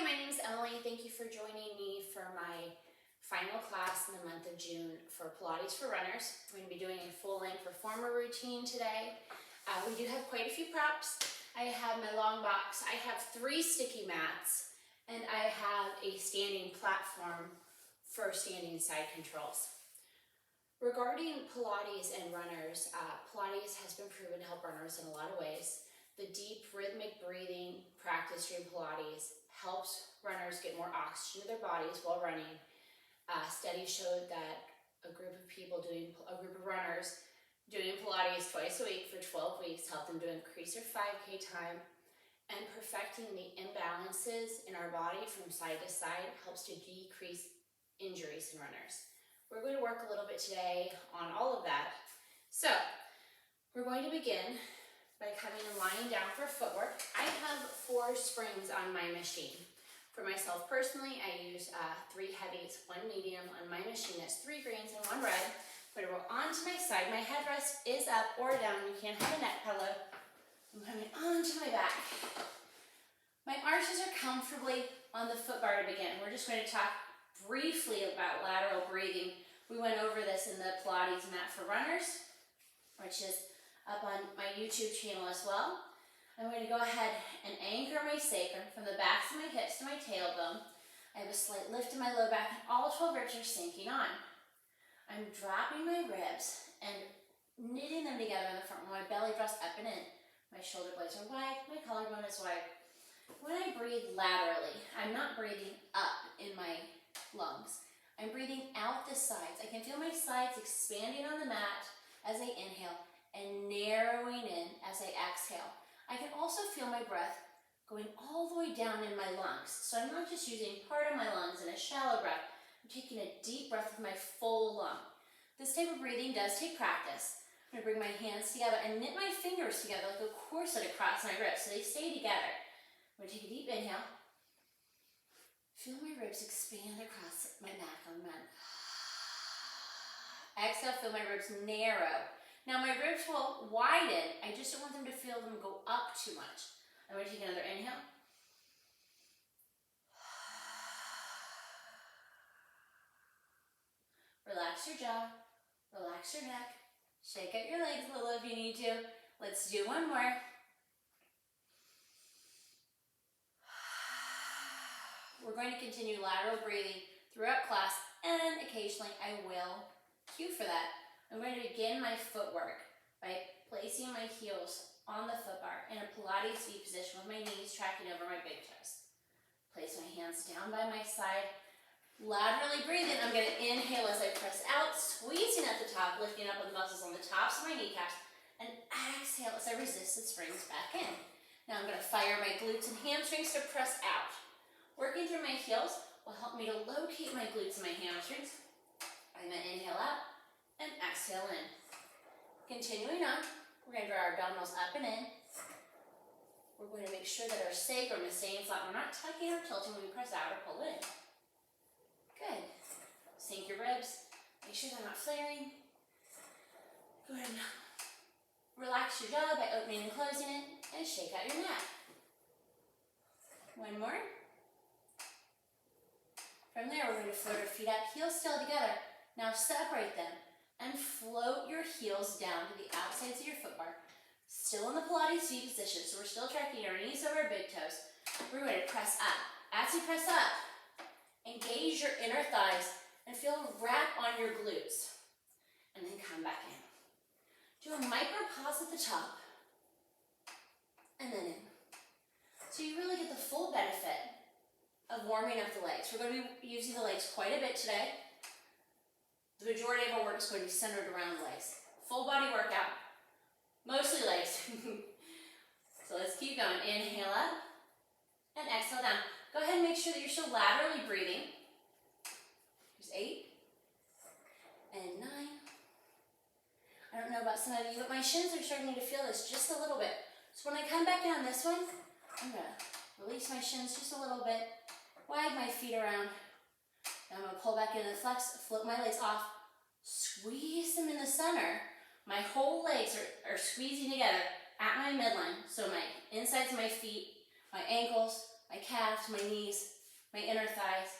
my name is Emily. Thank you for joining me for my final class in the month of June for Pilates for runners. I'm going to be doing a full-length reformer routine today. We do have quite a few props. I have my long box. I have 3 sticky mats, and I have a standing platform for standing side controls. Regarding Pilates and runners, Pilates has been proven to help runners in a lot of ways. The deep rhythmic breathing practice during Pilates helps runners get more oxygen to their bodies while running. Studies showed that a group of runners doing Pilates twice a week for 12 weeks helped them to increase their 5K time, and perfecting the imbalances in our body from side to side helps to decrease injuries in runners. We're going to work a little bit today on all of that. So we're going to begin by coming and lying down for footwork. I have 4 springs on my machine. For myself personally, I use 3 heavies, 1 medium on my machine. That's 3 greens and 1 red. I'm going to roll onto my side. My headrest is up or down. You can't have a neck pillow. I'm coming onto my back. My arches are comfortably on the foot bar to begin. We're just going to talk briefly about lateral breathing. We went over this in the Pilates mat for runners, which is up on my YouTube channel as well. I'm going to go ahead and anchor my sacrum from the backs of my hips to my tailbone. I have a slight lift in my low back, and all 12 ribs are sinking on. I'm dropping my ribs and knitting them together in the front where my belly draws up and in. My shoulder blades are wide, my collarbone is wide. When I breathe laterally, I'm not breathing up in my lungs. I'm breathing out the sides. I can feel my sides expanding on the mat as I inhale and narrowing in as I exhale. I can also feel my breath going all the way down in my lungs. So I'm not just using part of my lungs in a shallow breath. I'm taking a deep breath with my full lung. This type of breathing does take practice. I'm gonna bring my hands together and knit my fingers together like a corset across my ribs so they stay together. I'm gonna take a deep inhale. Feel my ribs expand across my back on the mat. Exhale, feel my ribs narrow. Now my ribs will widen, I just don't want them to feel them go up too much. I'm going to take another inhale. Relax your jaw, relax your neck, shake out your legs a little if you need to. Let's do one more. We're going to continue lateral breathing throughout class, and occasionally I will cue for that. I'm going to begin my footwork by placing my heels on the foot bar in a Pilates feet position with my knees tracking over my big toes. Place my hands down by my side. Laterally breathing, I'm going to inhale as I press out, squeezing at the top, lifting up with the muscles on the tops of my kneecaps, and exhale as I resist the springs back in. Now I'm going to fire my glutes and hamstrings to press out. Working through my heels will help me to locate my glutes and my hamstrings. I'm going to inhale out and exhale in. Continuing on, we're going to draw our abdominals up and in. We're going to make sure that our sacrum is staying flat. We're not tucking or tilting when we press out or pull in. Good. Sink your ribs. Make sure they're not flaring. Go ahead and relax your jaw by opening and closing it, and shake out your neck. One more. From there, we're going to float our feet up, heels still together. Now separate them and float your heels down to the outsides of your foot bar. Still in the Pilates feet position, so we're still tracking our knees over our big toes. We're going to press up. As you press up, engage your inner thighs and feel a wrap on your glutes. And then come back in. Do a micro pause at the top, and then in. So you really get the full benefit of warming up the legs. We're going to be using the legs quite a bit today. The majority of our work is going to be centered around the legs. Full body workout, mostly legs. So let's keep going. Inhale up and exhale down. Go ahead and make sure that you're still laterally breathing. Here's 8 and 9. I don't know about some of you, but my shins are starting to feel this just a little bit. So when I come back down this one, I'm going to release my shins just a little bit, wide my feet around. Now I'm going to pull back into the flex, float my legs off, squeeze them in the center. My whole legs are squeezing together at my midline. So my insides of my feet, my ankles, my calves, my knees, my inner thighs.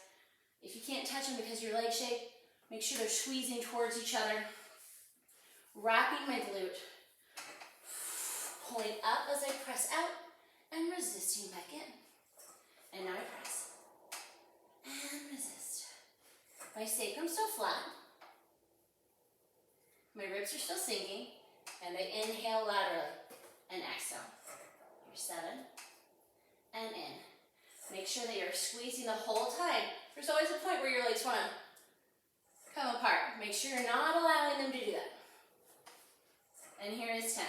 If you can't touch them because of your leg shape, make sure they're squeezing towards each other. Wrapping my glute. Pulling up as I press out and resisting back in. And now I press. And resist. My sacrum's still flat. My ribs are still sinking. And I inhale laterally and exhale. Here's 7. And in. Make sure that you're squeezing the whole time. There's always a point where your legs want to come apart. Make sure you're not allowing them to do that. And here is 10.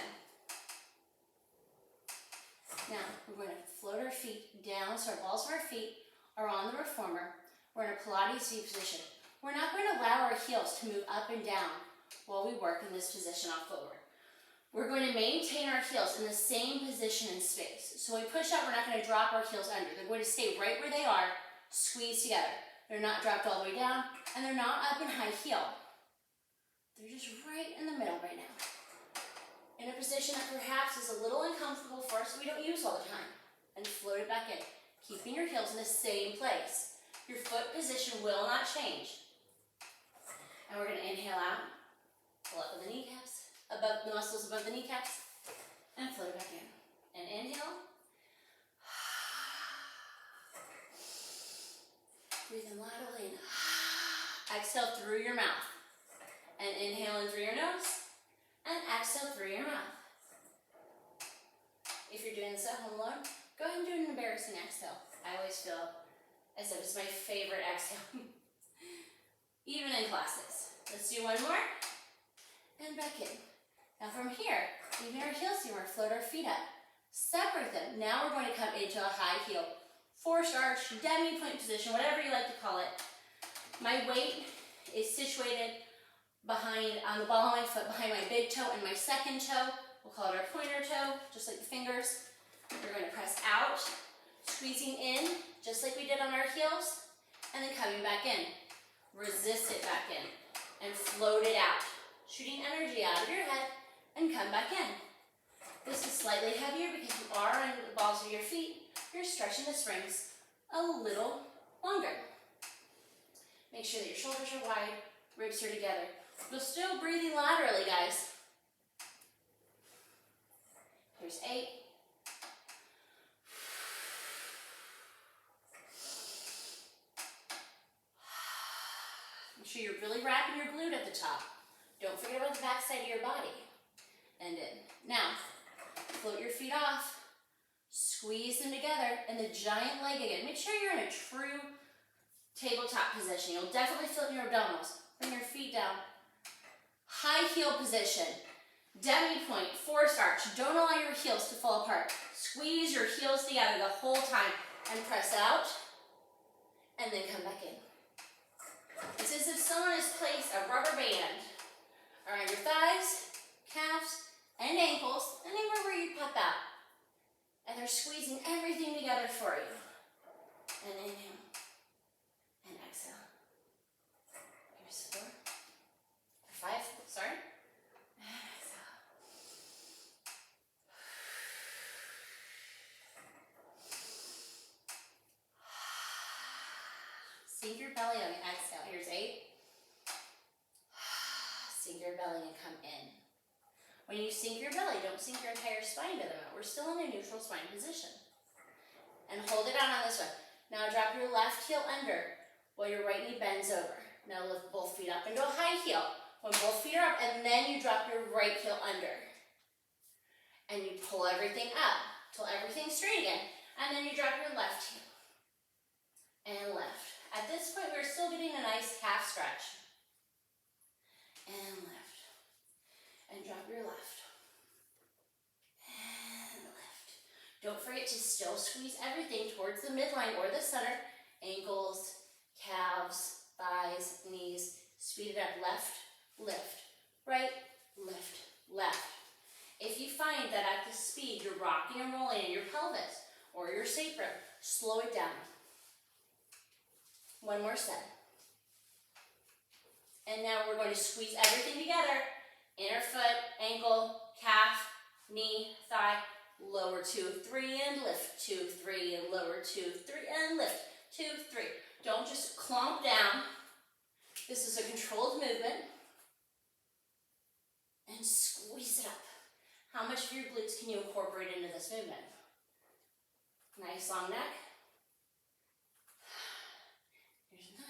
Now, we're going to float our feet down so our balls of our feet are on the reformer. We're in a Pilates V position. We're not going to allow our heels to move up and down while we work in this position off footwork. We're going to maintain our heels in the same position in space. So when we push up, we're not going to drop our heels under. They're going to stay right where they are, squeezed together. They're not dropped all the way down, and they're not up in high heel. They're just right in the middle right now. In a position that perhaps is a little uncomfortable for us, we don't use all the time. And float it back in, keeping your heels in the same place. Your foot position will not change. And we're going to inhale out, pull up with the kneecaps, above the muscles above the kneecaps, and float it back in. And inhale. Breathe in laterally and exhale through your mouth. And inhale in through your nose. And exhale through your mouth. If you're doing this at home alone, go ahead and do an embarrassing exhale. I always feel as if it's my favorite exhale. Even in classes. Let's do one more. And back in. Now from here, leaving our heels here, float our feet up. Separate them. Now we're going to come into a high heel. Forced arch, demi-point position, whatever you like to call it. My weight is situated behind, on the ball of my foot, behind my big toe and my second toe. We'll call it our pointer toe, just like the fingers. We're going to press out, squeezing in, just like we did on our heels, and then coming back in. Resist it back in, and float it out. Shooting energy out of your head, and come back in. This is slightly heavier because you are on the balls of your feet. You're stretching the springs a little longer. Make sure that your shoulders are wide, ribs are together. You're still breathing laterally, guys. Here's 8. Make sure you're really wrapping your glute at the top. Don't forget about the back side of your body. And in. Now, float your feet off. Squeeze them together in the giant leg again. Make sure you're in a true tabletop position. You'll definitely feel it in your abdominals. Bring your feet down. High heel position. Demi-point, forced arch. Don't allow your heels to fall apart. Squeeze your heels together the whole time and press out and then come back in. It's as if someone has placed a rubber band around your thighs, calves, and ankles, and anywhere where you pop out. And they're squeezing everything together for you. And inhale. And exhale. Here's 4. 5, sorry. And exhale. Sink your belly on the exhale. Here's 8. Sink your belly and come in. When you sink your belly, don't sink your entire spine to the mat. We're still in a neutral spine position. And hold it out on this one. Now drop your left heel under while your right knee bends over. Now lift both feet up into a high heel. When both feet are up, and then you drop your right heel under. And you pull everything up till everything's straight again. And then you drop your left heel. And lift. At this point, we're still getting a nice calf stretch. And lift. And drop your left. And lift. Don't forget to still squeeze everything towards the midline or the center. Ankles, calves, thighs, knees. Speed it up. Left, lift. Right, lift, left. If you find that at the speed you're rocking and rolling in your pelvis or your sacrum, slow it down. One more set. And now we're going to squeeze everything together. Inner foot, ankle, calf, knee, thigh, lower 2, 3, and lift, 2, 3, and lower 2, 3, and lift, 2, 3. Don't just clomp down. This is a controlled movement. And squeeze it up. How much of your glutes can you incorporate into this movement? Nice long neck. Here's 9.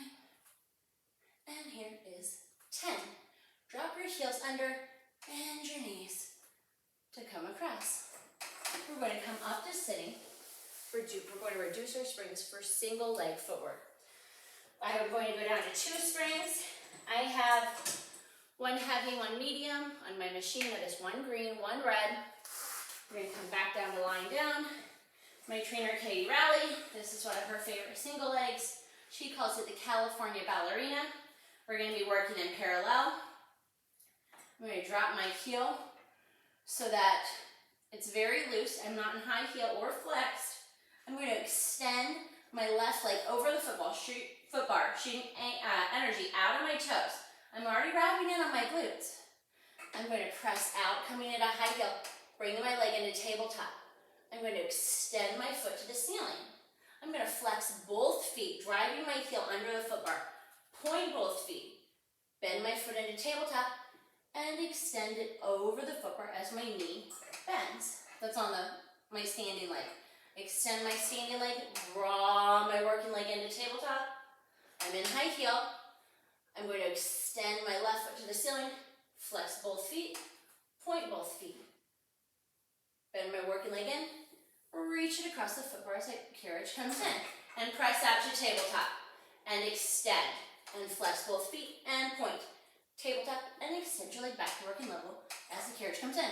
And here is 10. Drop your heels under, bend your knees to come across. We're going to come up to sitting. We're going to reduce our springs for single leg footwork. I am going to go down to 2 springs. I have 1 heavy, 1 medium on my machine. That is 1 green, 1 red. We're going to come back down to lying down. My trainer, Katie Rowley, this is one of her favorite single legs. She calls it the California Ballerina. We're going to be working in parallel. I'm going to drop my heel so that it's very loose. I'm not in high heel or flexed. I'm going to extend my left leg over the footbar, shooting energy out of my toes. I'm already wrapping in on my glutes. I'm going to press out, coming at a high heel, bringing my leg into tabletop. I'm going to extend my foot to the ceiling. I'm going to flex both feet, driving my heel under the footbar. Point both feet. Bend my foot into tabletop and extend it over the footbar as my knee bends. That's on my standing leg. Extend my standing leg, draw my working leg into tabletop. I'm in high heel. I'm going to extend my left foot to the ceiling, flex both feet, point both feet. Bend my working leg in, reach it across the footbar as the carriage comes in, and press out to tabletop, and extend, and flex both feet, and point. Tabletop, and extend your leg back to working level as the carriage comes in.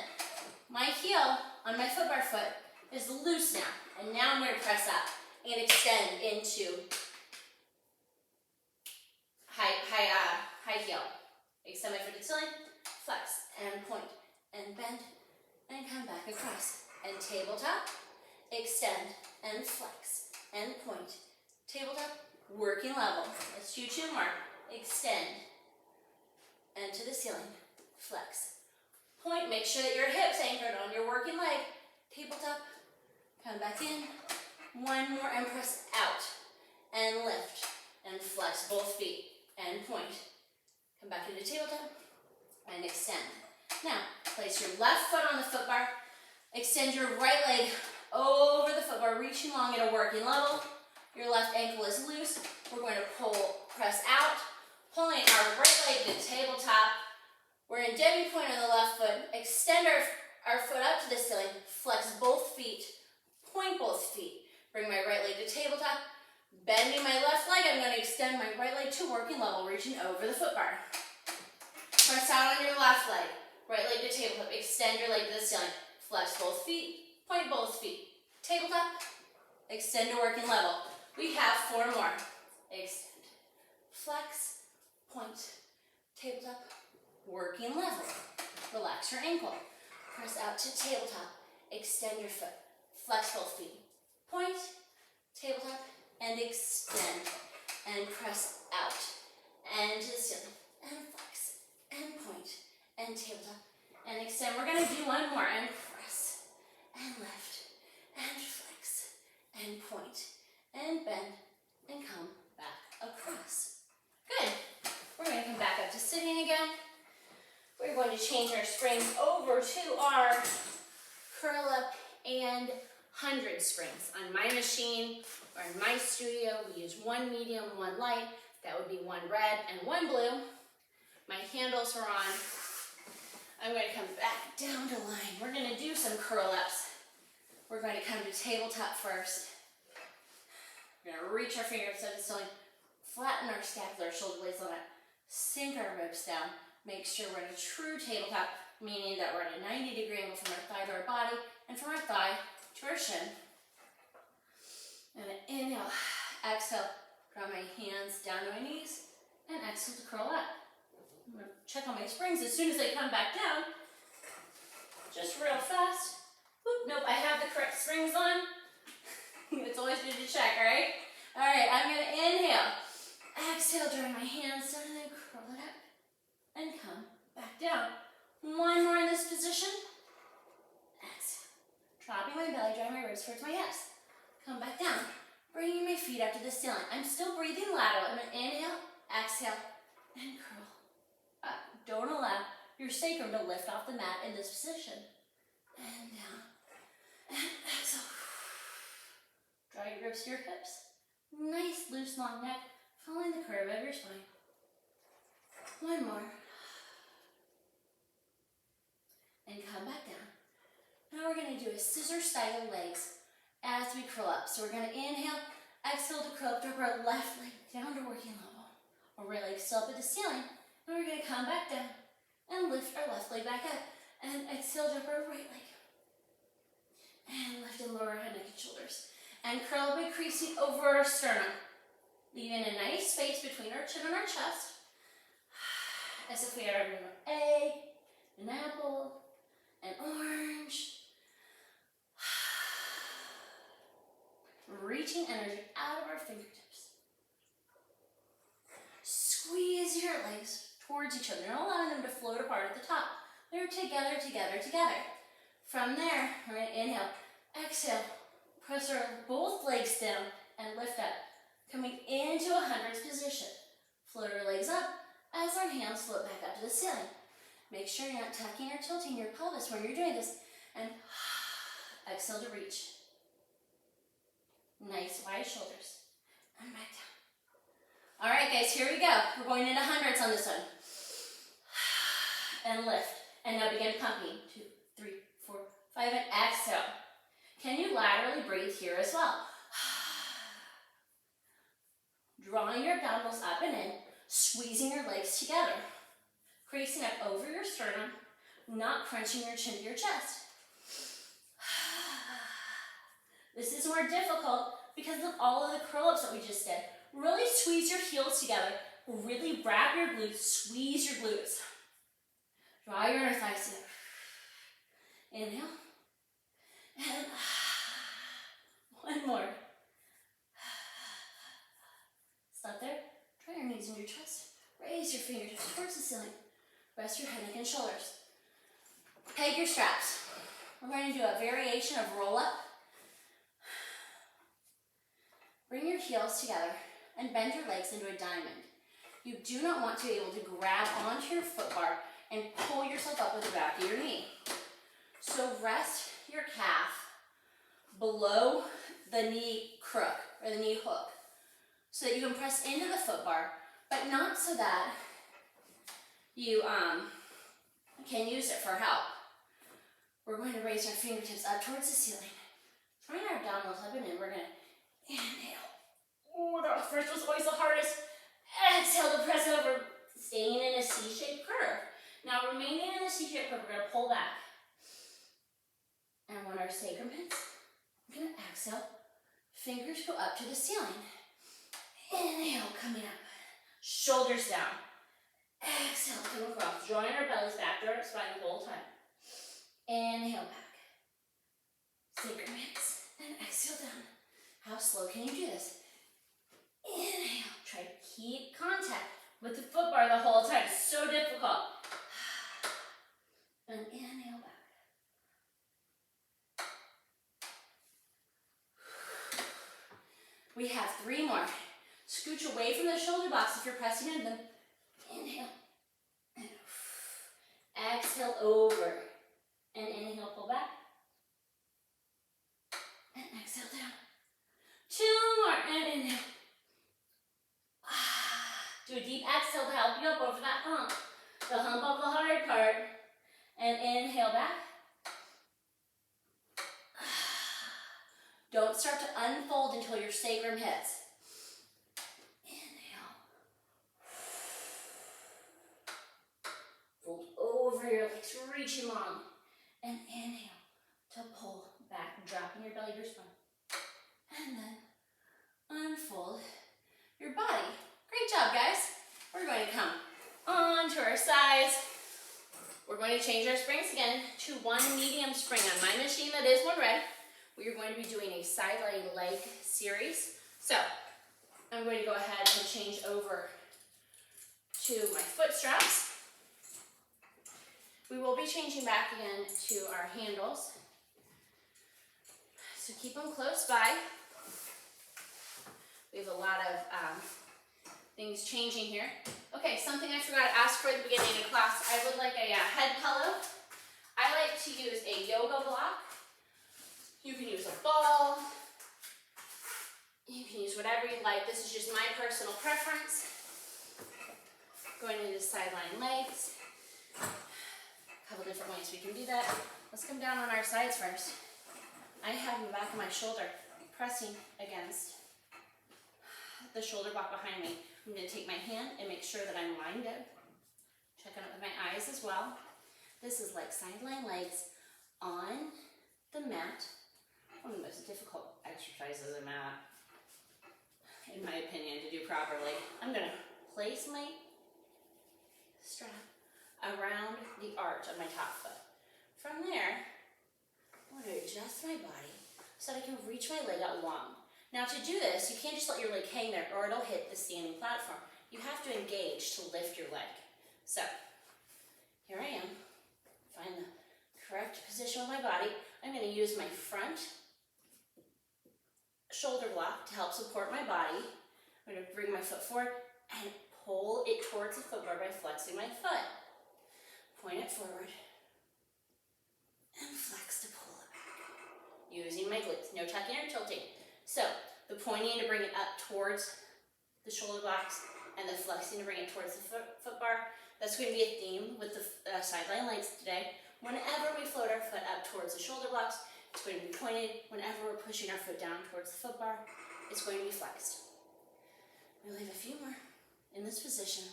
My heel on my footbar foot is loose now, and now I'm going to press up and extend into high heel. Extend my foot to the ceiling, flex, and point, and bend, and come back across. And tabletop, extend, and flex, and point. Tabletop, working level. Let's do 2 more. Extend, and to the ceiling, flex. Point, make sure that your hips anchored on your working leg. Tabletop, come back in. 1 more, and press out, and lift, and flex both feet, and point. Come back into tabletop, and extend. Now, place your left foot on the footbar. Extend your right leg over the footbar, reaching long at a working level. Your left ankle is loose. We're going to press out, pulling our right leg to tabletop. We're in Debbie point on the left foot. Extend our foot up to the ceiling. Flex both feet, point both feet. Bring my right leg to tabletop. Bending my left leg, I'm going to extend my right leg to working level, reaching over the footbar. Press out on your left leg. Right leg to tabletop. Extend your leg to the ceiling. Flex both feet. Point both feet. Tabletop. Extend to working level. We have 4 more. Extend. Flex. Point. Tabletop. Working level. Relax your ankle. Press out to tabletop. Extend your foot. Flex both feet. Point. Tabletop. And extend. And press out. And to the ceiling. And flex. And point. And tabletop, and extend. We're going to do 1 more, and press, and lift, and flex, and point, and bend, and come back across. Good. We're going to come back up to sitting again. We're going to change our springs over to our curl up and 100 springs. On my machine, or in my studio, we use 1 medium, 1 light. That would be 1 red and 1 blue. My handles are on. I'm going to come back down to line. We're going to do some curl ups. We're going to come to tabletop first. We're going to reach our fingertips up to the ceiling, flatten our scapula, shoulder blades on it, sink our ribs down. Make sure we're in a true tabletop, meaning that we're at a 90-degree angle from our thigh to our body, and from our thigh to our shin. And then inhale, exhale, draw my hands down to my knees, and exhale to curl up. I'm going to check on my springs as soon as they come back down. Just real fast. Whoop, nope, I have the correct springs on. It's always good to check, right? All right, I'm going to inhale. Exhale, drawing my hands down, and then curl it up. And come back down. 1 more in this position. Exhale. Dropping my belly, drawing my ribs towards my hips. Come back down. Bringing my feet up to the ceiling. I'm still breathing lateral. I'm going to inhale, exhale, and curl up. Don't allow your sacrum to lift off the mat in this position. And down. And exhale. Draw your ribs to your hips. Nice, loose, long neck, following the curve of your spine. One more. And come back down. Now we're going to do a scissor style legs as we curl up. So we're going to inhale, exhale to curl up, drop our left leg down to working level. Our right leg still up at the ceiling. And we're going to come back down and lift our left leg back up. And exhale, drop our right leg. And lift and lower our head, neck, and shoulders. And curl by creasing over our sternum. Leaving a nice space between our chin and our chest. As if we are having an egg, an apple, an orange. Reaching energy out of our fingertips. Squeeze your legs towards each other. Not allowing them to float apart at the top. They're together, together, together. From there, we're going to inhale, exhale, press our both legs down and lift up. Coming into a hundreds position. Float our legs up as our hands float back up to the ceiling. Make sure you're not tucking or tilting your pelvis when you're doing this. And exhale to reach. Nice wide shoulders. And back down. All right, guys, here we go. We're going into hundreds on this one. And lift. And now begin pumping. 2, 3, 4, 5, and exhale. Can you laterally breathe here as well? Drawing your abdominals up and in, squeezing your legs together. Creasing up over your sternum, not crunching your chin to your chest. This is more difficult because of all of the curl-ups that we just did. Really squeeze your heels together. Really wrap your glutes, squeeze your glutes. Draw your inner thighs together. Inhale. And one more. Stop there. Try your knees into your chest. Raise your fingertips towards the ceiling. Rest your head, neck, and shoulders. Peg your straps. We're going to do a variation of roll up. Bring your heels together and bend your legs into a diamond. You do not want to be able to grab onto your foot bar and pull yourself up with the back of your knee. So rest your calf below the knee crook or the knee hook so that you can press into the foot bar, but not so that you can use it for help. We're going to raise our fingertips up towards the ceiling. Trying our abdominals up and in. We're going to inhale. Oh, that first was always the hardest. Exhale to press over, staying in a C-shaped curve. Now remaining in a C-shaped curve, we're going to pull back. And when our sacrum hits, we're going to exhale. Fingers go up to the ceiling. Inhale, coming up. Shoulders down. Exhale, come across. Drawing our bellies back to our spine the whole time. Inhale back. Sacrum hits. And exhale down. How slow can you do this? Inhale. Try to keep contact with the foot bar the whole time. It's so difficult. And inhale back. We have 3 more. Scooch away from the shoulder blocks if you're pressing into them. Inhale. And exhale over. And inhale, pull back. And exhale down. 2 more. And inhale. Do a deep exhale to help you up over that hump. The hump of the hard part. And inhale back. Don't start to unfold until your sacrum hits. Inhale. Fold over your legs, reaching long. And inhale to pull back, dropping your belly to your spine. And then unfold your body. Great job, guys. We're going to come onto our sides. We're going to change our springs again to one medium spring. On my machine, that is one red. We are going to be doing a side leg series. So I'm going to go ahead and change over to my foot straps. We will be changing back again to our handles. So keep them close by. We have a lot of things changing here. Okay, something I forgot to ask for at the beginning of class. I would like a head pillow. I like to use a yoga block. You can use a ball. You can use whatever you like. This is just my personal preference. Going into sideline legs. A couple different ways we can do that. Let's come down on our sides first. I have the back of my shoulder pressing against the shoulder block behind me. I'm going to take my hand and make sure that I'm lined up. Check it out with my eyes as well. This is like sideline legs on the mat. One of the most difficult exercises in mat, in my opinion, to do properly. I'm going to place my strap around the arch of my top foot. From there, I'm going to adjust my body so that I can reach my leg out long. Now to do this, you can't just let your leg hang there or it'll hit the standing platform. You have to engage to lift your leg. So, here I am. Find the correct position with my body. I'm going to use my front shoulder block to help support my body. I'm going to bring my foot forward and pull it towards the footbar by flexing my foot. Point it forward and flex to pull it back. Using my glutes, no tucking or tilting. So, the pointing to bring it up towards the shoulder blocks and the flexing to bring it towards the foot bar. That's going to be a theme with the sideline legs today. Whenever we float our foot up towards the shoulder blocks, it's going to be pointed. Whenever we're pushing our foot down towards the foot bar, it's going to be flexed. We'll leave a few more in this position.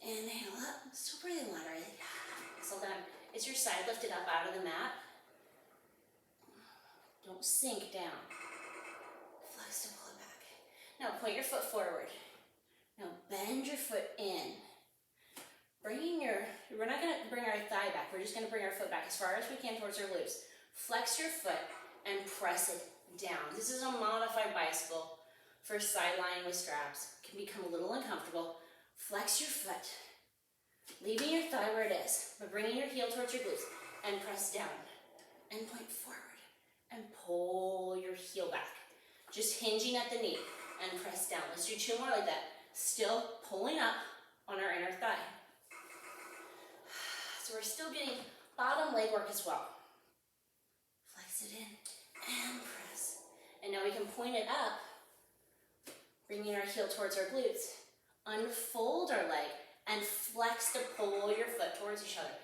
Inhale up, still breathing laterally. Exhale down. Is your side lifted up out of the mat? Don't sink down. Flex to pull it back. Now point your foot forward. Now bend your foot in. We're not going to bring our thigh back. We're just going to bring our foot back as far as we can towards our glutes. Flex your foot and press it down. This is a modified bicycle for sideline with straps. It can become a little uncomfortable. Flex your foot, leaving your thigh where it is, but bringing your heel towards your glutes and press down and point forward and pull your heel back. Just hinging at the knee and press down. Let's do 2 more like that. Still pulling up on our inner thigh. So we're still getting bottom leg work as well. Flex it in and press. And now we can point it up, bringing our heel towards our glutes. Unfold our leg and flex to pull your foot towards each other.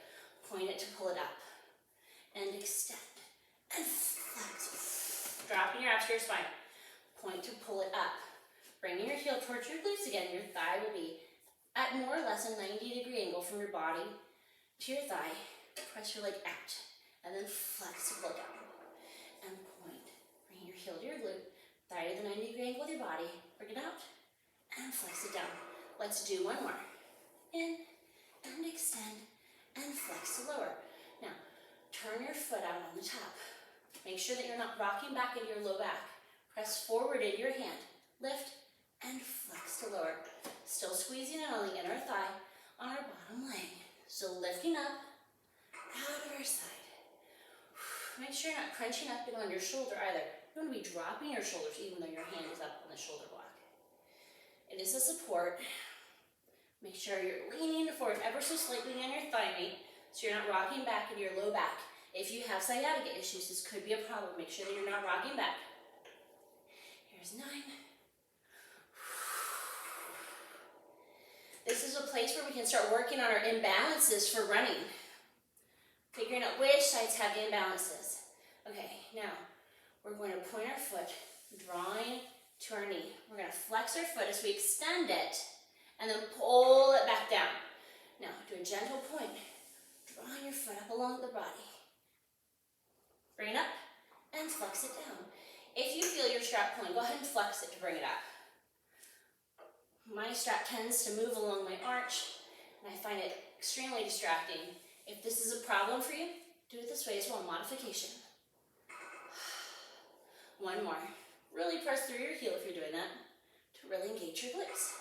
Point it to pull it up. And extend. And flex. Dropping your abs to your spine. Point to pull it up. Bringing your heel towards your glutes again. Your thigh will be at more or less a 90-degree angle from your body to your thigh. Press your leg out. And then flex to pull it down. And point. Bring your heel to your glute. Thigh to the 90-degree angle with your body. Bring it out. And flex it down. Let's do 1 more. In and extend and flex to lower. Now, turn your foot out on the top. Make sure that you're not rocking back into your low back. Press forward in your hand. Lift and flex to lower. Still squeezing in on the inner thigh on our bottom leg. So lifting up out of our side. Make sure you're not crunching up on your shoulder either. You want to be dropping your shoulders even though your hand is up on the shoulder block. It is a support. Make sure you're leaning forward ever so slightly on your thigh meat so you're not rocking back into your low back. If you have sciatica issues, this could be a problem. Make sure that you're not rocking back. Here's 9. This is a place where we can start working on our imbalances for running. Figuring out which sides have the imbalances. Okay, now we're going to point our foot, drawing to our knee. We're going to flex our foot as we extend it and then pull it back down. Now, do a gentle point, drawing your foot up along the body. Bring it up and flex it down. If you feel your strap pulling, go ahead and flex it to bring it up. My strap tends to move along my arch and I find it extremely distracting. If this is a problem for you, do it this way as well, modification. 1 more. Really press through your heel if you're doing that to really engage your glutes.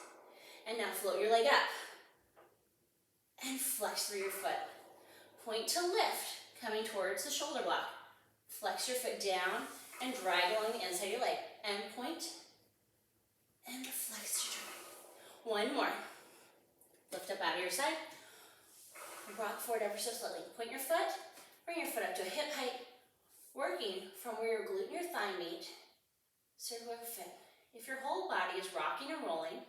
And now float your leg up and flex through your foot. Point to lift. coming towards the shoulder block. Flex your foot down and drag along the inside of your leg. And point and flex to drag. One more. Lift up out of your side. Rock forward ever so slightly. Point your foot, bring your foot up to a hip height, working from where your glute and your thigh meet. Circular fit. If your whole body is rocking and rolling,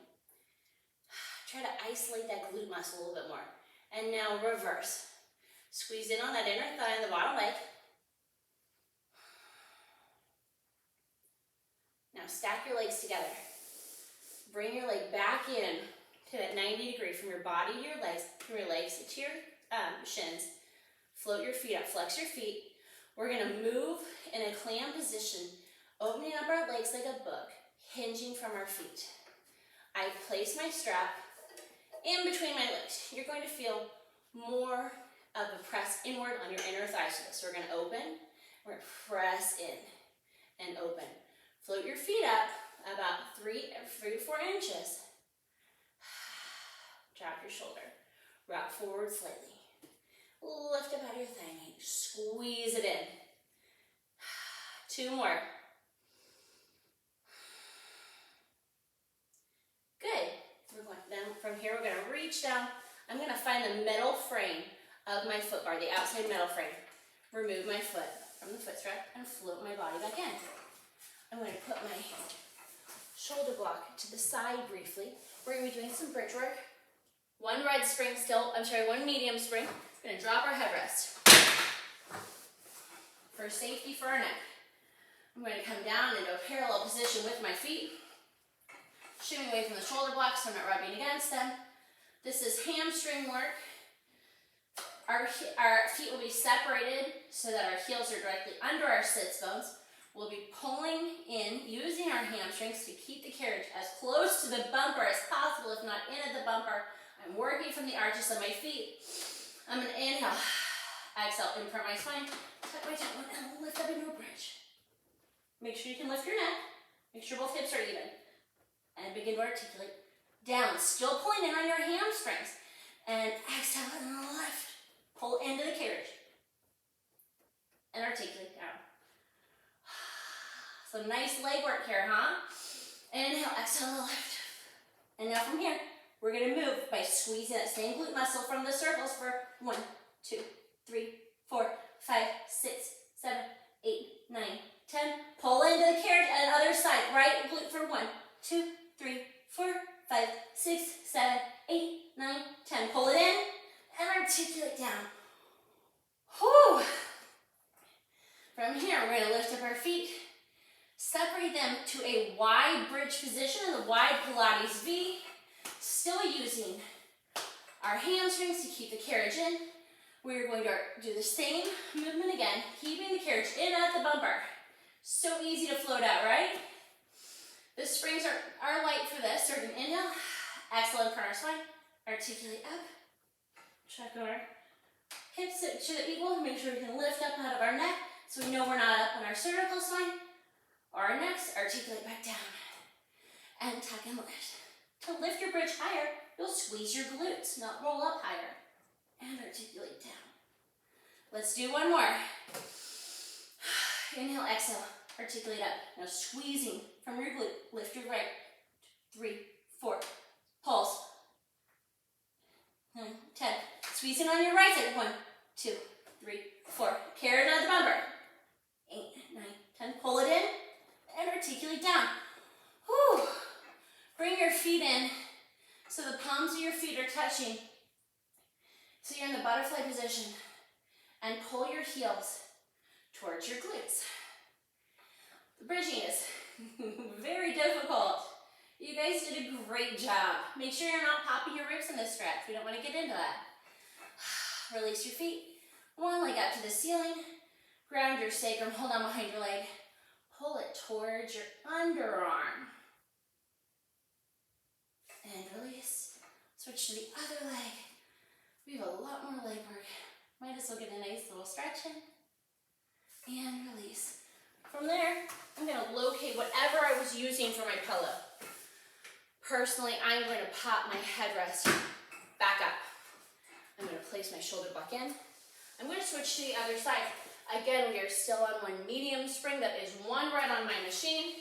try to isolate that glute muscle a little bit more. And now reverse. Squeeze in on that inner thigh and the bottom leg. Now stack your legs together. Bring your leg back in to that 90 degree from your body to your legs, from your legs to your shins. Float your feet up, flex your feet. We're gonna move in a clam position, opening up our legs like a book, hinging from our feet. I place my strap in between my legs. You're going to feel more of a press inward on your inner thighs. So we're gonna open, we're gonna press in and open. Float your feet up about 3 to 4 inches. Drop your shoulder. Rock forward slightly. Lift up out of your thigh meat. Squeeze it in. 2 more. Good. Then from here, we're going to reach down. I'm going to find the metal frame of my foot bar, the outside metal frame. Remove my foot from the foot strap and float my body back in. I'm going to put my shoulder block to the side briefly. We're going to be doing some bridge work. One medium spring. We're going to drop our headrest. For safety for our neck. I'm going to come down into a parallel position with my feet. Shimmy away from the shoulder blocks so I'm not rubbing against them. This is hamstring work. Our feet will be separated so that our heels are directly under our sits bones. We'll be pulling in, using our hamstrings to keep the carriage as close to the bumper as possible, if not in at the bumper. I'm working from the arches of my feet. I'm going to inhale, exhale, imprint my spine, tuck my tailbone, and lift up into a bridge. Make sure you can lift your neck. Make sure both hips are even. And begin to articulate. Down, still pulling in on your hamstrings. And exhale and lift. Pull into the carriage. And articulate down. Some nice leg work here, huh? Inhale, exhale, lift. And now from here, we're going to move by squeezing that same glute muscle from the circles for 1, 2, 3, 4, 5, 6, 7, 8, 9, 10. Pull into the carriage and other side. Right glute for 1, 2, 3, 4, 5, 6, 7, 8, 9, 10. Pull it in and articulate down. Whew. From here, we're going to lift up our feet. Separate them to a wide bridge position in the wide Pilates V. Still using our hamstrings to keep the carriage in. We're going to do the same movement again, keeping the carriage in at the bumper. So easy to float out, right? The springs are light for this. So we're going to inhale, exhale in front of our spine, articulate up, check our hips to the equal, make sure we can lift up out of our neck so we know we're not up on our cervical spine. Our necks, articulate back down and tuck and lift. To lift your bridge higher, you'll squeeze your glutes, not roll up higher. And articulate down. Let's do one more. Inhale, exhale, articulate up. Now squeezing from your glute, lift your right. 3, 4, pulse. 9, 10. Squeezing on your right side. 1, 2, 3, 4. Carry it out the bumper. 8, 9, 10. Pull it in and articulate down. Whew. Bring your feet in so the palms of your feet are touching. So you're in the butterfly position. And pull your heels towards your glutes. The bridging is very difficult. You guys did a great job. Make sure you're not popping your ribs in this stretch. We don't want to get into that. Release your feet. One leg up to the ceiling. Ground your sacrum. Hold on behind your leg. Pull it towards your underarm. And release. Switch to the other leg. We have a lot more leg work. Might as well get a nice little stretch in. And release. From there, I'm going to locate whatever I was using for my pillow. Personally, I'm going to pop my headrest back up. I'm going to place my shoulder block in. I'm going to switch to the other side. Again, we are still on one medium spring. That is one rep on my machine.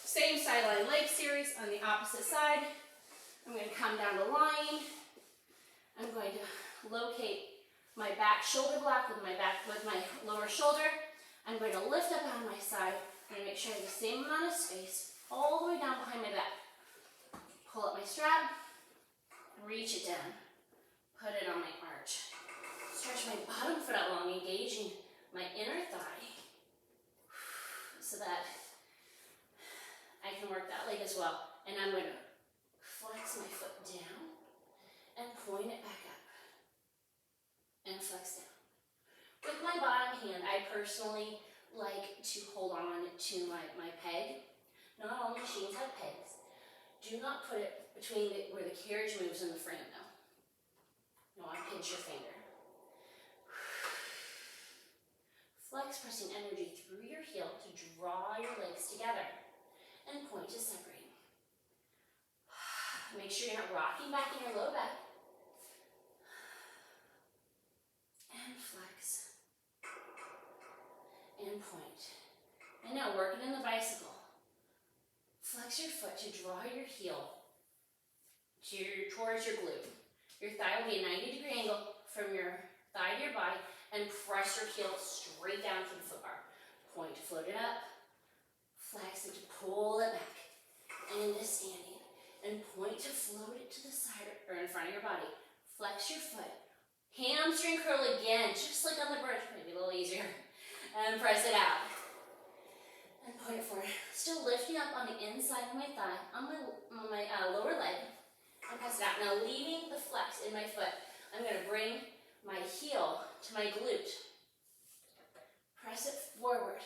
Same sideline leg series on the opposite side. I'm going to come down the line. I'm going to locate my back shoulder block with my lower shoulder. I'm going to lift up on my side. I'm going to make sure I have the same amount of space all the way down behind my back. Pull up my strap, reach it down, put it on my arch. Stretch my bottom foot out long, engaging my inner thigh so that I can work that leg as well. And I'm going to flex my foot down and point it back up and flex down. With my bottom hand, I personally like to hold on to my peg. Not all machines have pegs. Do not put it between where the carriage moves and the frame though. You want to pinch your finger. Flex, pressing energy through your heel to draw your legs together and point to separate. Make sure you're not rocking back in your low back. And flex. And point. And now working in the bicycle. Flex your foot to draw your heel towards your glute. Your thigh will be a 90-degree angle from your thigh to your body, and press your heel straight down to the foot bar. Point to float it up, flex it to pull it back, and into standing. And point to float it to the side or in front of your body. Flex your foot. Hamstring curl again, just like on the bridge, maybe a little easier. And press it out. And point it forward. Still lifting up on the inside of my thigh, on my lower leg. And press it out. Now leaving the flex in my foot, I'm going to bring my heel to my glute. Press it forward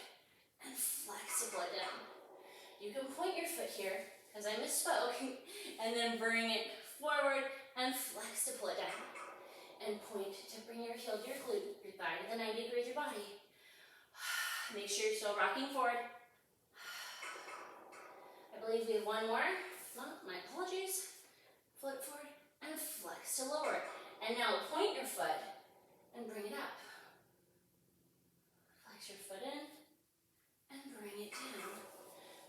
and flex it down. You can point your foot here, as I misspoke, and then bring it forward and flex to pull it down. And point to bring your heel to your glute, your thigh to the 90 degrees of your body. Make sure you're still rocking forward. I believe we have one more. No, my apologies. Float forward and flex to lower. And now point your foot and bring it up. Flex your foot in and bring it down,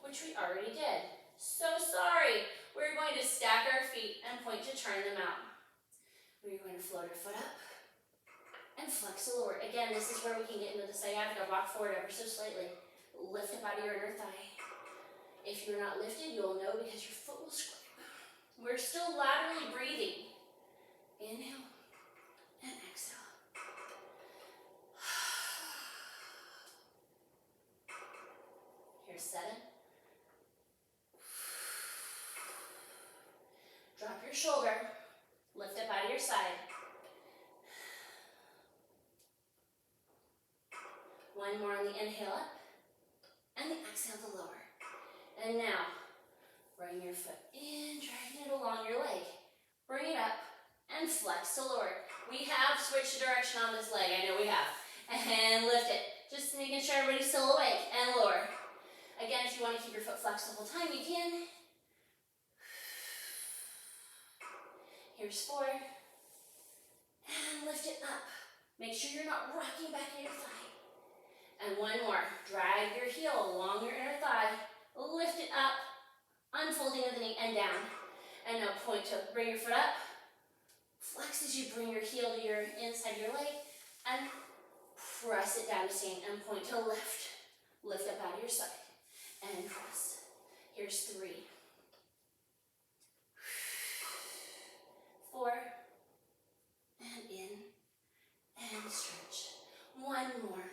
which we already did. So sorry. We're going to stack our feet and point to turn them out. We're going to float our foot up and flex to lower. Again, this is where we can get into the sciatica. Rock forward ever so slightly. Lift up out of your inner thigh. If you're not lifted, you'll know because your foot will scrape. We're still laterally breathing. Inhale and exhale. Here's 7. Drop your shoulder. Lift up out of your side. 1 more on the inhale up. And the exhale to lower. And now, bring your foot in, dragging it along your leg. Bring it up and flex to lower. We have switched direction on this leg, I know we have. And lift it. Just making sure everybody's still awake. And lower. Again, if you want to keep your foot flexed the whole time, you can. Here's 4. And lift it up. Make sure you're not rocking back in your thigh. And 1 more. Drag your heel along your inner thigh. Lift it up. Unfolding of the knee and down. And now point to bring your foot up. Flex as you bring your heel to your inside of your leg. And press it down to stand and point to lift. Lift up out of your side. And press. Here's 3. 4. And in. And stretch. 1 more.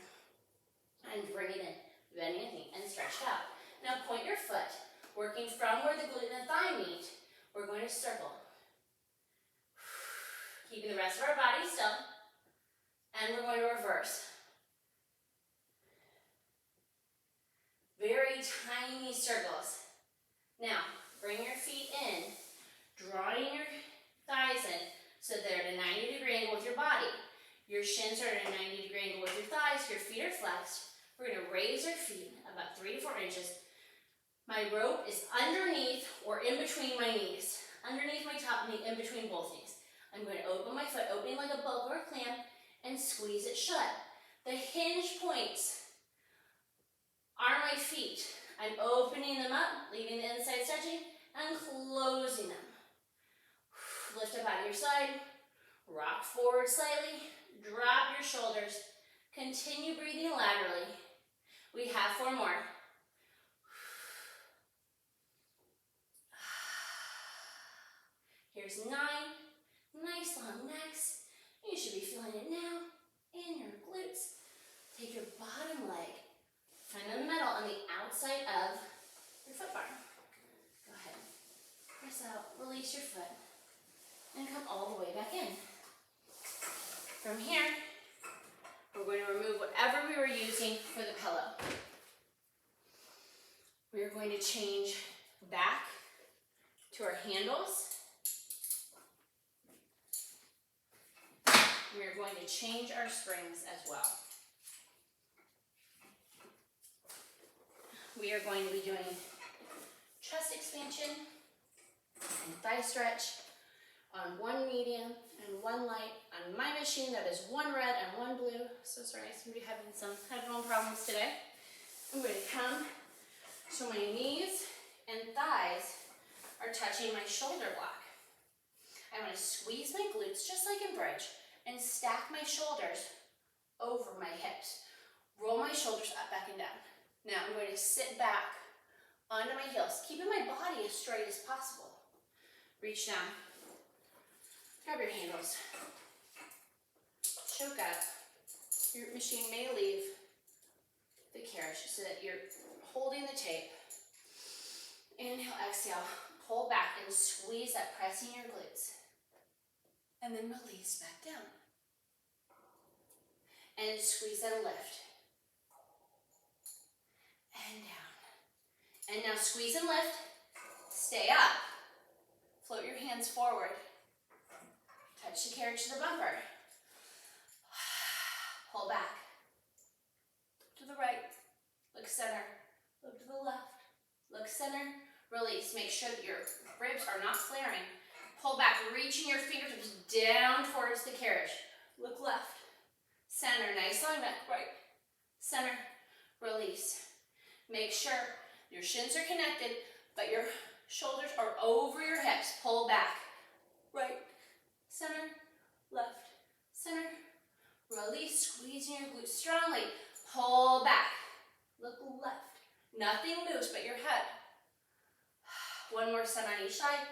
And bring it in. Bending the knee and stretch it out. Now point your foot. Working from where the glute and the thigh meet, we're going to circle. Keeping the rest of our body still. And we're going to reverse. Very tiny circles. Now, bring your feet in, drawing your thighs in so they're at a 90-degree angle with your body. Your shins are at a 90-degree angle with your thighs. Your feet are flexed. We're going to raise our feet about 3 to 4 inches. My rope is underneath or in between my knees. Underneath my top knee, in between both knees. I'm going to open my foot, opening like a bug or a clam, and squeeze it shut. The hinge points are my feet. I'm opening them up, leaving the inside stretching, and closing them. Lift up out of your side, rock forward slightly, drop your shoulders, continue breathing laterally. We have 4 more. Here's 9, nice long necks. You should be feeling it now in your glutes. Take your bottom leg, find the middle on the outside of your foot bar. Go ahead, press out, release your foot, and come all the way back in. From here, we're going to remove whatever we were using for the pillow. We are going to change back to our handles. We are going to change our springs as well. We are going to be doing chest expansion and thigh stretch on 1 medium and 1 light on my machine that is 1 red and 1 blue. So sorry, I seem to be having some headphone problems today. I'm going to come so my knees and thighs are touching my shoulder block. I'm going to squeeze my glutes just like in bridge and stack my shoulders over my hips. Roll my shoulders up, back, and down. Now I'm going to sit back onto my heels, keeping my body as straight as possible. Reach down. Grab your handles. Choke up. Your machine may leave the carriage so that you're holding the tape. Inhale, exhale. Pull back and squeeze that, pressing your glutes. And then release back down. And squeeze and lift. And down. And now squeeze and lift. Stay up. Float your hands forward. Touch the carriage to the bumper. Pull back. Look to the right. Look center. Look to the left. Look center. Release. Make sure that your ribs are not flaring. Pull back, reaching your fingertips down towards the carriage. Look left. Center. Nice long neck. Right. Center. Release. Make sure your shins are connected, but your shoulders are over your hips. Pull back. Right. Center. Left. Center. Release. Squeezing your glutes strongly. Pull back. Look left. Nothing moves but your head. 1 more set on each side.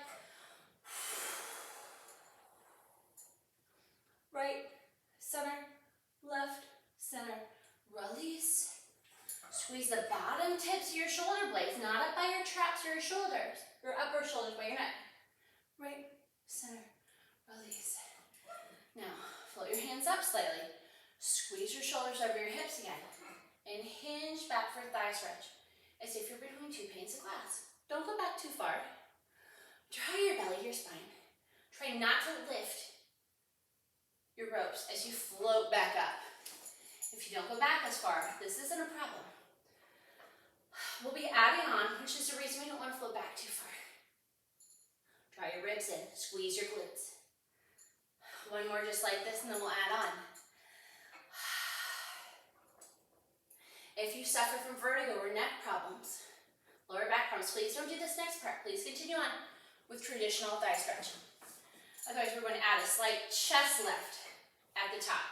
Right, center, left, center. Release. Squeeze the bottom tips of your shoulder blades, not up by your traps or your shoulders, your upper shoulders by your neck. Right, center, release. Now, float your hands up slightly. Squeeze your shoulders over your hips again. And hinge back for thigh stretch, as if you're between 2 panes of glass. Don't go back too far. Draw your belly to your spine. Try not to lift your ropes as you float back up. If you don't go back as far, this isn't a problem. We'll be adding on, which is the reason we don't want to float back too far. Draw your ribs in, squeeze your glutes. 1 more just like this, and then we'll add on. If you suffer from vertigo or neck problems, lower back problems, please don't do this next part. Please continue on with traditional thigh stretch. Otherwise, we're going to add a slight chest lift at the top.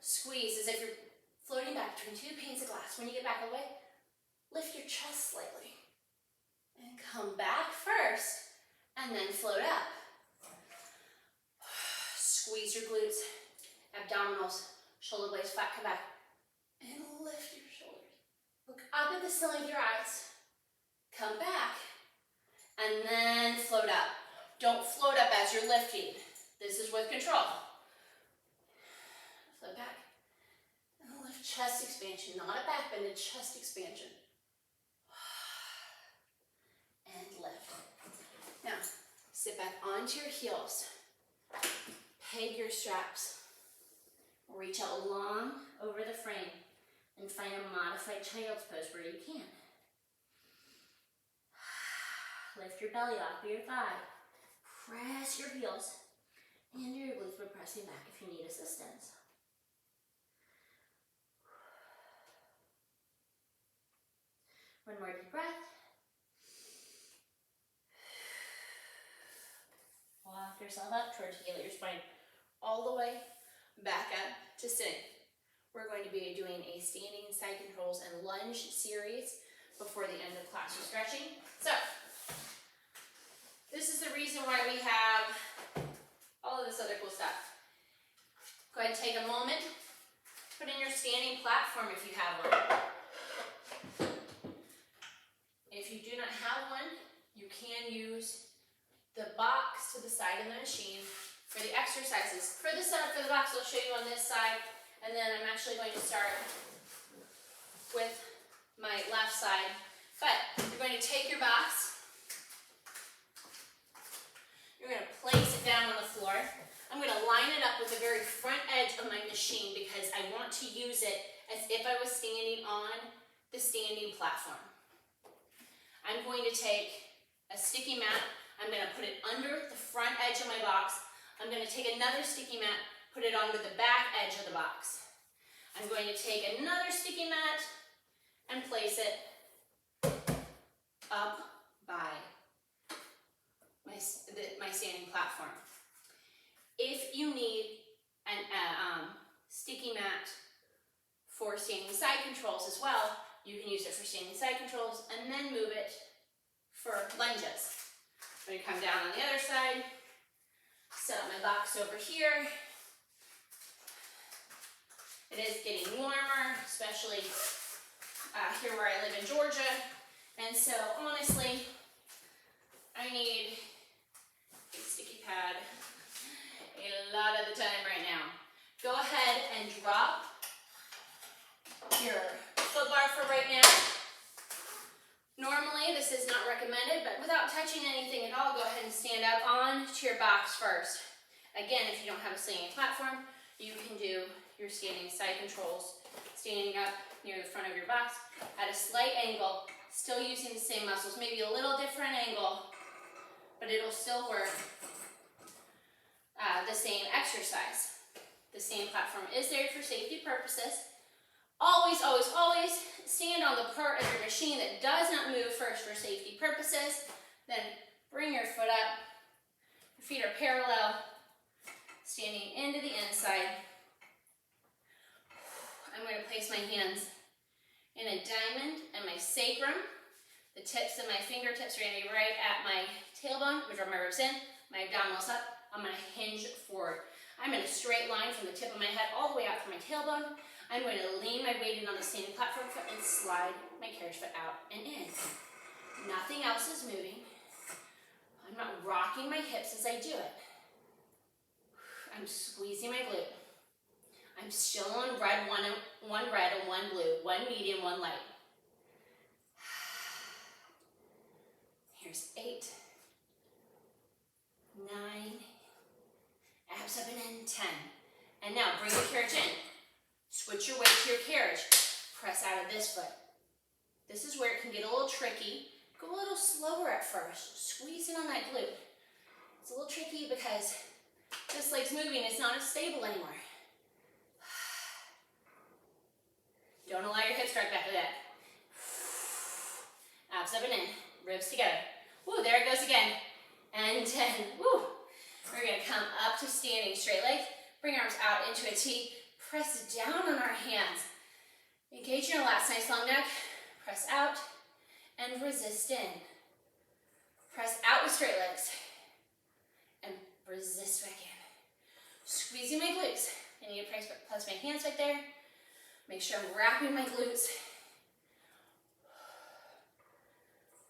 Squeeze as if you're floating back between 2 panes of glass. When you get back all the way, lift your chest slightly. And come back first, and then float up. Squeeze your glutes, abdominals, shoulder blades flat, come back. And lift your shoulders. Look up at the ceiling with your eyes. Come back, and then float up. Don't float up as you're lifting. This is with control. Float back. And lift, chest expansion. Not a back bend, a chest expansion. And lift. Now, sit back onto your heels. Peg your straps. Reach out long over the frame and find a modified child's pose where you can. Lift your belly off of your thigh. Press your heels into your glutes by pressing back if you need assistance. One more deep breath. Walk yourself up to articulate your spine all the way back up to sitting. We're going to be doing a standing side controls and lunge series before the end of class. We're stretching. So, this is the reason why we have all of this other cool stuff. Go ahead and take a moment. Put in your standing platform if you have one. If you do not have one, you can use the box to the side of the machine for the exercises. For the setup for the box, I'll show you on this side, and then I'm actually going to start with my left side. But you're going to take your box, you're going to place it down on the floor. I'm going to line it up with the very front edge of my machine because I want to use it as if I was standing on the standing platform. I'm going to take a sticky mat, I'm going to put it under the front edge of my box. I'm going to take another sticky mat, put it under the back edge of the box. I'm going to take another sticky mat and place it up by my standing platform. If you need a sticky mat for standing side controls as well, you can use it for standing side controls and then move it for lunges. I'm going to come down on the other side, set up my box over here. It is getting warmer, especially here where I live in Georgia. And so honestly, I need a sticky pad a lot of the time right now. Go ahead and drop your foot bar for right now. Normally, this is not recommended, but without touching anything at all, go ahead and stand up onto your box first. Again, if you don't have a standing platform, you can do your standing side controls, standing up near the front of your box at a slight angle, still using the same muscles, maybe a little different angle, but it'll still work the same exercise. The same platform is there for safety purposes. Always, always, always stand on the part of your machine that does not move first for safety purposes. Then bring your foot up. Your feet are parallel, standing into the inside. I'm going to place my hands in a diamond and my sacrum. The tips of my fingertips are going to be right at my tailbone, which are my ribs in, my abdominals up. I'm going to hinge forward. I'm in a straight line from the tip of my head all the way out to my tailbone. I'm going to lean my weight in on the standing platform foot and slide my carriage foot out and in. Nothing else is moving. I'm not rocking my hips as I do it. I'm squeezing my glute. I'm still on red, one red and one blue, one medium, one light. Here's 8, 9, abs up and in, 10. And now bring the carriage in. Switch your weight to your carriage. Press out of this foot. This is where it can get a little tricky. Go a little slower at first. Squeeze in on that glute. It's a little tricky because this leg's moving. It's not as stable anymore. Don't allow your hips to drag back to that. Abs up and in. Ribs together. Woo, there it goes again. And 10. Woo. We're going to come up to standing straight leg. Bring arms out into a T. Press down on our hands. Engage your lats, nice long neck. Press out and resist in. Press out with straight legs. And resist back in. Squeezing my glutes. I need to place my hands right there. Make sure I'm wrapping my glutes.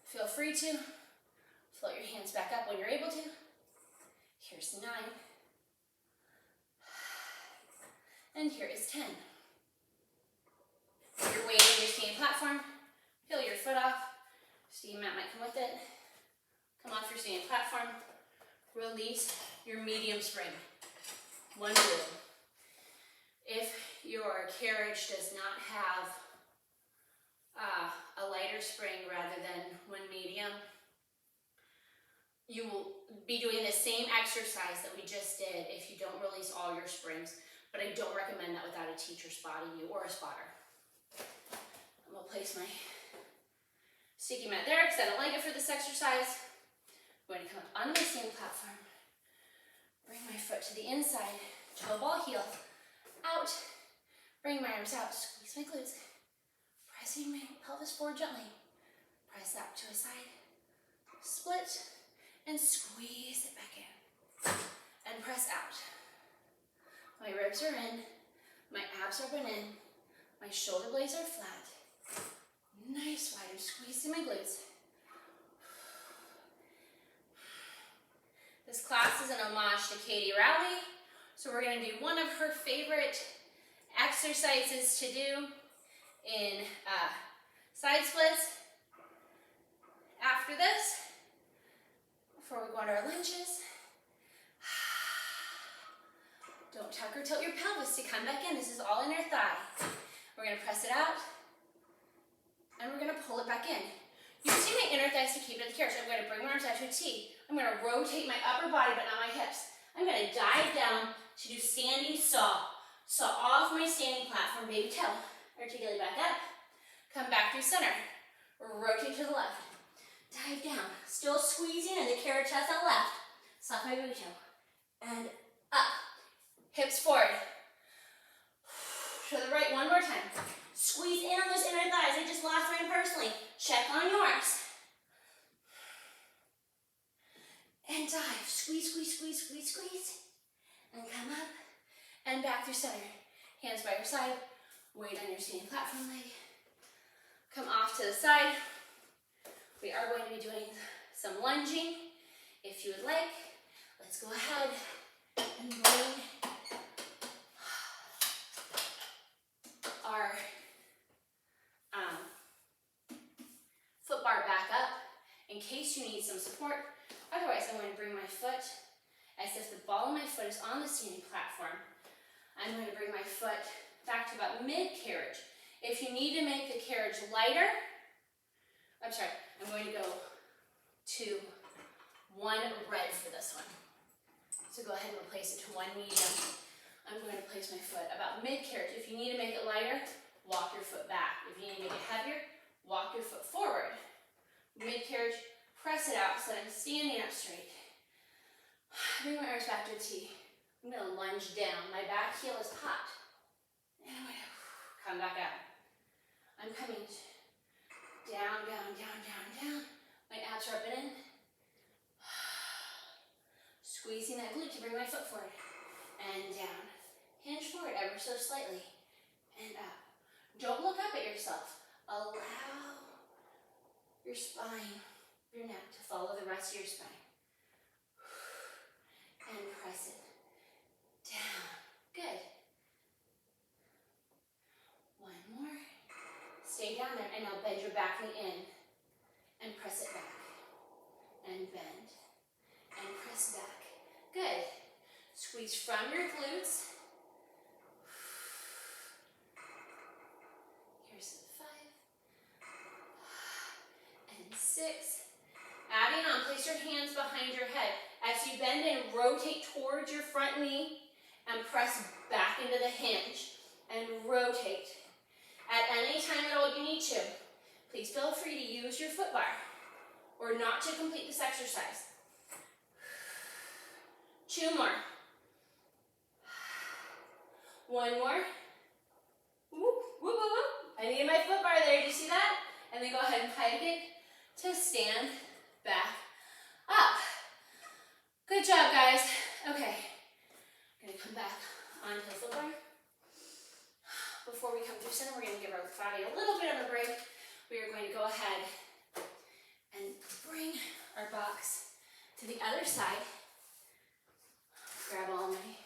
Feel free to float your hands back up when you're able to. Here's 9. And here is 10. Put your weight on your standing platform. Peel your foot off. Steam mat might come with it. Come off your standing platform. Release your medium spring. One blue. If your carriage does not have a lighter spring rather than one medium, you will be doing the same exercise that we just did if you don't release all your springs. But I don't recommend that without a teacher spotting you or a spotter. I'm going to place my sticky mat there because I don't like it for this exercise. I'm going to come up on my standing platform. Bring my foot to the inside, toe ball heel, out. Bring my arms out, squeeze my glutes. Pressing my pelvis forward gently. Press out to a side. Split and squeeze it back in. And press out. My ribs are in. My abs are open in. My shoulder blades are flat. Nice wide. I'm squeezing my glutes. This class is an homage to Katie Rowley. So we're going to do one of her favorite exercises to do in side splits. After this, before we go on our lunges, don't tuck or tilt your pelvis to come back in. This is all inner thigh. We're going to press it out, and we're going to pull it back in. Using my inner thighs to keep it at the carriage. I'm going to bring my arms out to a T. I'm going to rotate my upper body, but not my hips. I'm going to dive down to do standing saw. Saw off my standing platform, baby toe. Articulate back up. Come back through center. Rotate to the left. Dive down. Still squeezing in the carrot chest on left. Soft my baby toe. And up. Hips forward. To the right one more time. Squeeze in on those inner thighs. I just lost mine personally. Check on yours. And dive. Squeeze, squeeze, squeeze, squeeze, squeeze. And come up. And back through center. Hands by your side. Weight on your standing platform leg. Come off to the side. We are going to be doing some lunging. If you would like, let's go ahead and bring our foot bar back up in case you need some support. Otherwise, I'm going to bring my foot as if the ball of my foot is on the standing platform. I'm going to bring my foot back to about mid-carriage. If you need to make the carriage lighter, I'm going to go to one red for this one. So go ahead and replace it to one medium. I'm going to place my foot about mid-carriage. If you need to make it lighter, walk your foot back. If you need to make it heavier, walk your foot forward. Mid-carriage, press it out so that I'm standing up straight. Bring my arms back to a T. I'm going to lunge down. My back heel is popped. And I'm going to come back out. I'm coming down, down, down, down, down. My abs are up and in. Squeezing that glute to bring my foot forward. And down. Hinge forward ever so slightly. And up. Don't look up at yourself. Allow your spine, your neck to follow the rest of your spine. And press it down. Good. One more. Stay down there and now bend your back knee in. And press it back. And bend. And press back. Good. Squeeze from your glutes. Here's 5. And 6. Adding on, place your hands behind your head. As you bend and rotate towards your front knee and press back into the hinge and rotate. At any time at all you need to, please feel free to use your foot bar or not to complete this exercise. 2 more. 1 more. Whoop, whoop, whoop, whoop. I need my foot bar there. Do you see that? And then go ahead and pike it to stand back up. Good job, guys. Okay. I'm going to come back onto the foot bar. Before we come through center, we're going to give our body a little bit of a break. We are going to go ahead and bring our box to the other side. Grab all my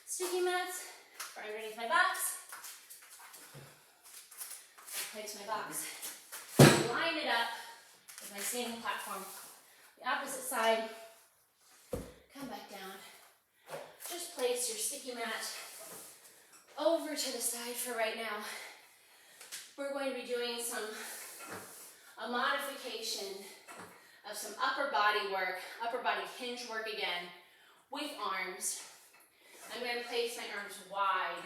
sticky mats for underneath my box. Place my box. Line it up with my standing platform. The opposite side. Come back down. Just place your sticky mat over to the side for right now. We're going to be doing a modification of some upper body work, upper body hinge work again with arms. I'm going to place my arms wide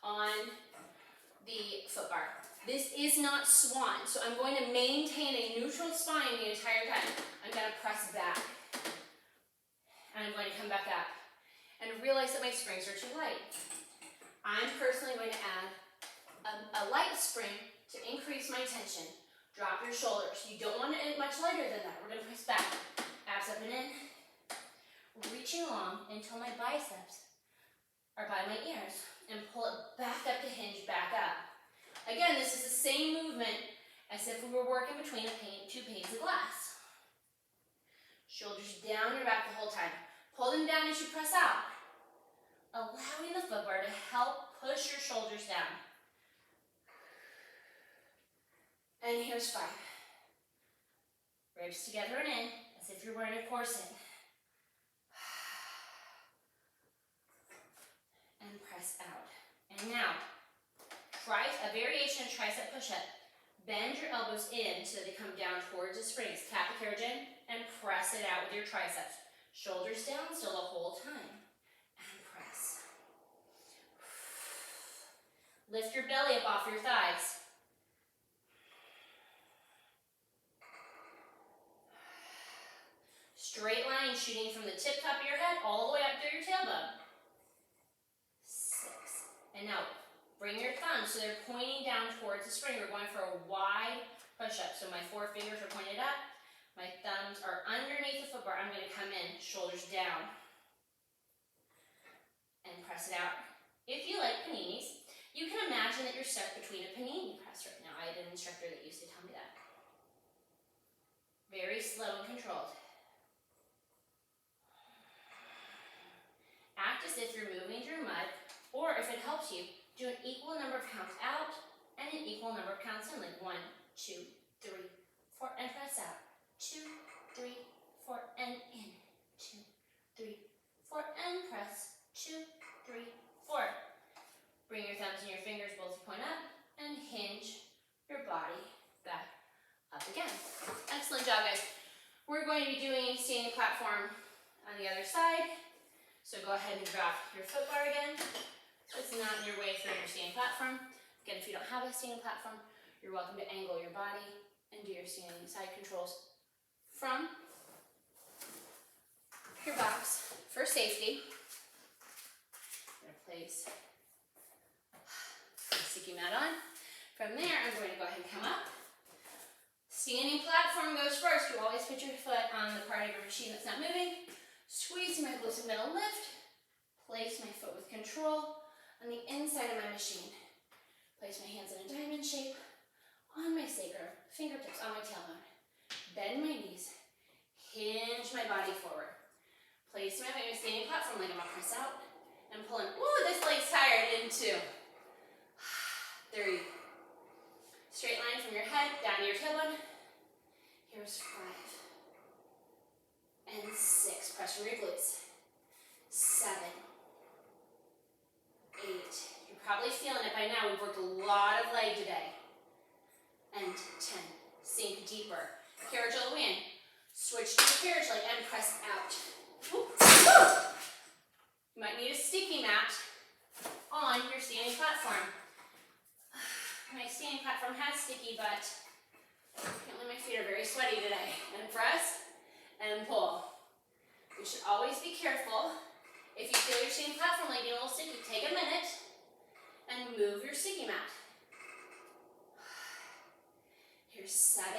on the foot bar. This is not swan, so I'm going to maintain a neutral spine the entire time. I'm going to press back. And I'm going to come back up. And realize that my springs are too light. I'm personally going to add a light spring to increase my tension. Drop your shoulders. You don't want it much lighter than that. We're going to press back. Abs up and in. Reaching along until my biceps are by my ears. And pull it back up to hinge, back up. Again, this is the same movement as if we were working between two panes of glass. Shoulders down your back the whole time. Pull them down as you press out. Allowing the footbar to help push your shoulders down. And here's 5. Ribs together and in, as if you're wearing a corset. And press out. And now, try a variation of tricep push-up. Bend your elbows in so they come down towards the springs. Tap the carriage in and press it out with your triceps. Shoulders down still the whole time. And press. Lift your belly up off your thighs. Straight line shooting from the tip top of your head all the way up to your tailbone. 6. And now, bring your thumbs so they're pointing down towards the spring. We're going for a wide push-up. So my 4 fingers are pointed up. My thumbs are underneath the footbar. I'm going to come in, shoulders down. And press it out. If you like paninis, you can imagine that you're stuck between a panini press right now. I had an instructor that used to tell me that. Very slow and controlled. Act as if you're moving through mud, or if it helps you, do an equal number of counts out and an equal number of counts in, like 1, 2, 3, 4, and press out. 2, 3, 4, and in. 2, 3, 4, and press. 2, 3, 4. Bring your thumbs and your fingers both to point up and hinge your body back up again. Excellent job, guys. We're going to be doing standing platform on the other side. So go ahead and drop your foot bar again. It's not in your way through your standing platform. Again, if you don't have a standing platform, you're welcome to angle your body and do your standing side controls from your box for safety. I'm going to place the sticky mat on. From there, I'm going to go ahead and come up. Standing platform goes first. You always put your foot on the part of your machine that's not moving. Squeezing my glutes and middle lift. Place my foot with control on the inside of my machine. Place my hands in a diamond shape on my sacrum, fingertips on my tailbone. Bend my knees. Hinge my body forward. Place my weight on a standing platform leg. I'm going to press out and pull in. Ooh, this leg's tired. In 2, 3. Straight line from your head down to your tailbone. Here's 5. And 6. Press from your glutes. 7. 8. You're probably feeling it by now. We've worked a lot of leg today. And 10. Sink deeper. Carriage all the way in. Switch to your carriage leg and press out. Woo. You might need a sticky mat on your standing platform. My standing platform has sticky, but apparently my feet are very sweaty today. And press and pull. You should always be careful. If you feel your standing platform leg getting a little sticky, take a minute and move your sticky mat. Here's 7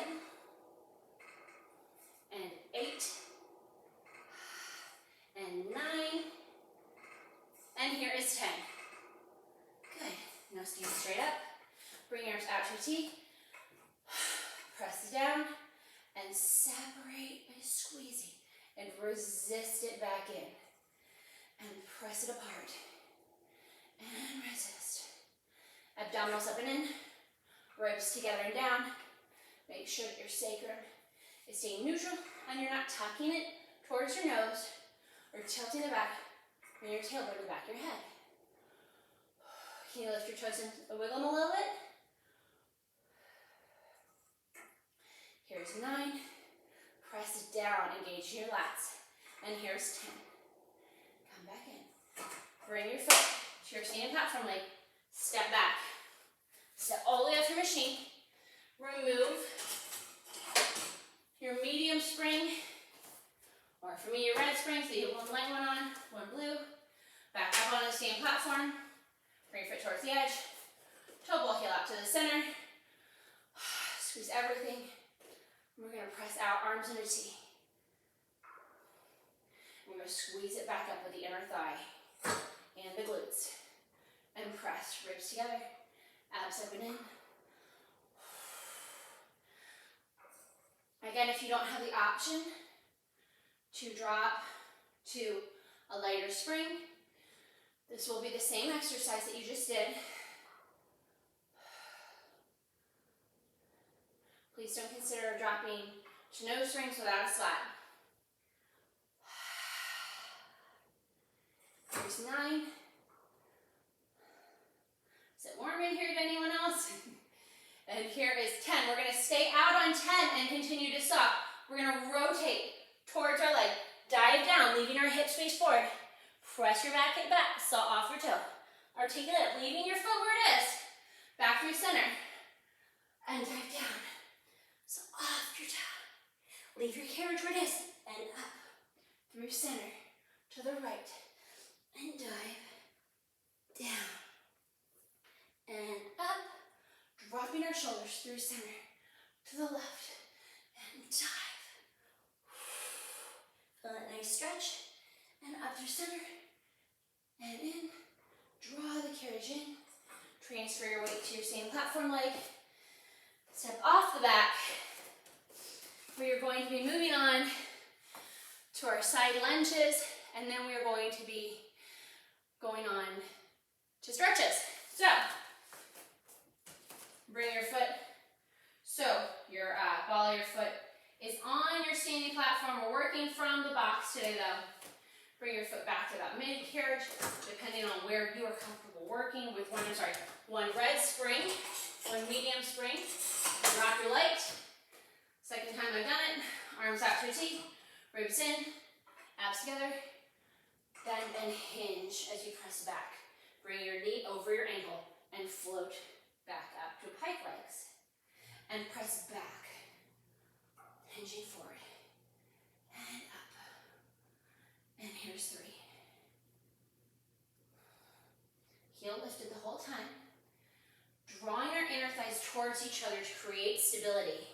and 8 and 9 and here is 10. Good. Now stand straight up. Bring your arms out to your T. Press down and separate by squeezing and resist it back in. And press it apart. And resist. Abdominals up and in. Ribs together and down. Make sure that your sacrum is staying neutral and you're not tucking it towards your nose or tilting the back and your tailbone to the back of your head. Can you lift your toes and wiggle them a little bit? Here's 9. Press down, engage your lats. And here's 10. Come back in. Bring your foot to your standing platform leg. Step back. Step all the way up your machine. Remove your medium spring, or for me, your red spring, so you have one light one on, one blue. Back up on the same platform. Bring your foot towards the edge. Toe ball heel out to the center. Squeeze everything. And we're going to press out, arms in a T. We're going to squeeze it back up with the inner thigh and the glutes. And press, ribs together, abs up and in. Again, if you don't have the option to drop to a lighter spring, this will be the same exercise that you just did. Please don't consider dropping to no strings without a slide. Here's 9. Is it warm in here to anyone else? And here is 10. We're going to stay out on 10 and continue to stop. We're going to rotate towards our leg. Dive down, leaving our hips face forward. Press your back hip back, saw off your toe. Articulate, leaving your foot where it is. Back through center. And dive down. So off your toe. Leave your carriage where it is. And up. Through center. To the right. And dive. Down. And up. Dropping our shoulders through center. To the left. And dive. Feel that nice stretch. And up through center. And in. Draw the carriage in. Transfer your weight to your same platform leg. Step off the back. We are going to be moving on to our side lunges. And then we are going to be going on to stretches. So, bring your foot. So, your ball of your foot is on your standing platform. We're working from the box today though. Bring your foot back to that mid carriage, depending on where you are comfortable working with one red spring, one medium spring. Drop your light. Second time I've done it. Arms out to a T, ribs in, abs together. Bend and hinge as you press back. Bring your knee over your ankle and float back up to pike legs. And press back, hinging forward. And up. And here's 3. Heel lifted the whole time. Drawing our inner thighs towards each other to create stability.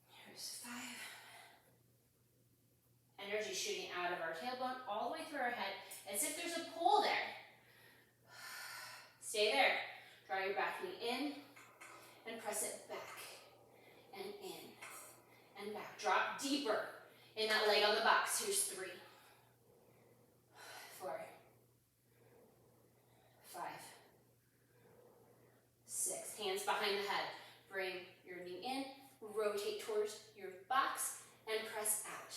Here's 5. Energy shooting out of our tailbone all the way through our head as if there's a pull there. Stay there. Draw your back knee in and press it back and in and back. Drop deeper in that leg on the box. Here's 3, 4, 5, 6. Hands behind the head. Bring your knee in, rotate towards your box, and press out.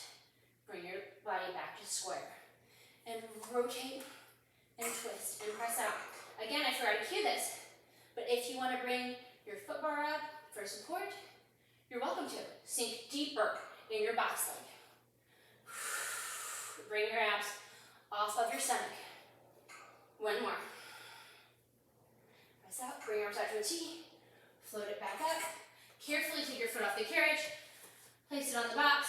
Bring your body back to square. And rotate and twist and press out. Again, I forgot to cue this, but if you want to bring your foot bar up for support, you're welcome to. Sink deeper in your box leg. Bring your abs off of your stomach. One more. Press out, bring your arms out to a T. Float it back up. Carefully take your foot off the carriage. Place it on the box.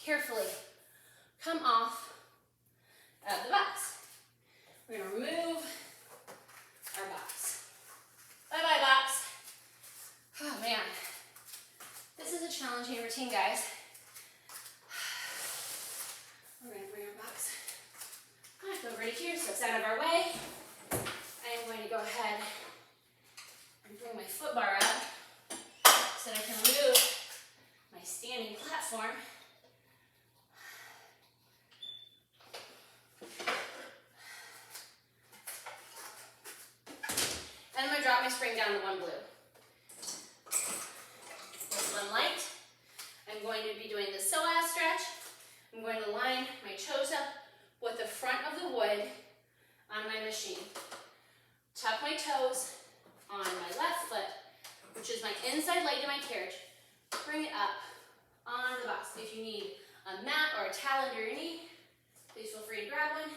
Carefully come off of the box. We're going to remove our box. Bye-bye, box. Oh, man. This is a challenging routine, guys. We're going to bring our box back over to here so it's out of our way. I am going to go ahead and bring my foot bar up so that I can remove my standing platform. And I'm going to drop my spring down to one blue. With one light, I'm going to be doing the Sewage Stretch. I'm going to line my toes up with the front of the wood on my machine. Tuck my toes on my left foot, which is my inside leg to my carriage. Bring it up on the box. If you need a mat or a towel under your knee, please feel free to grab one.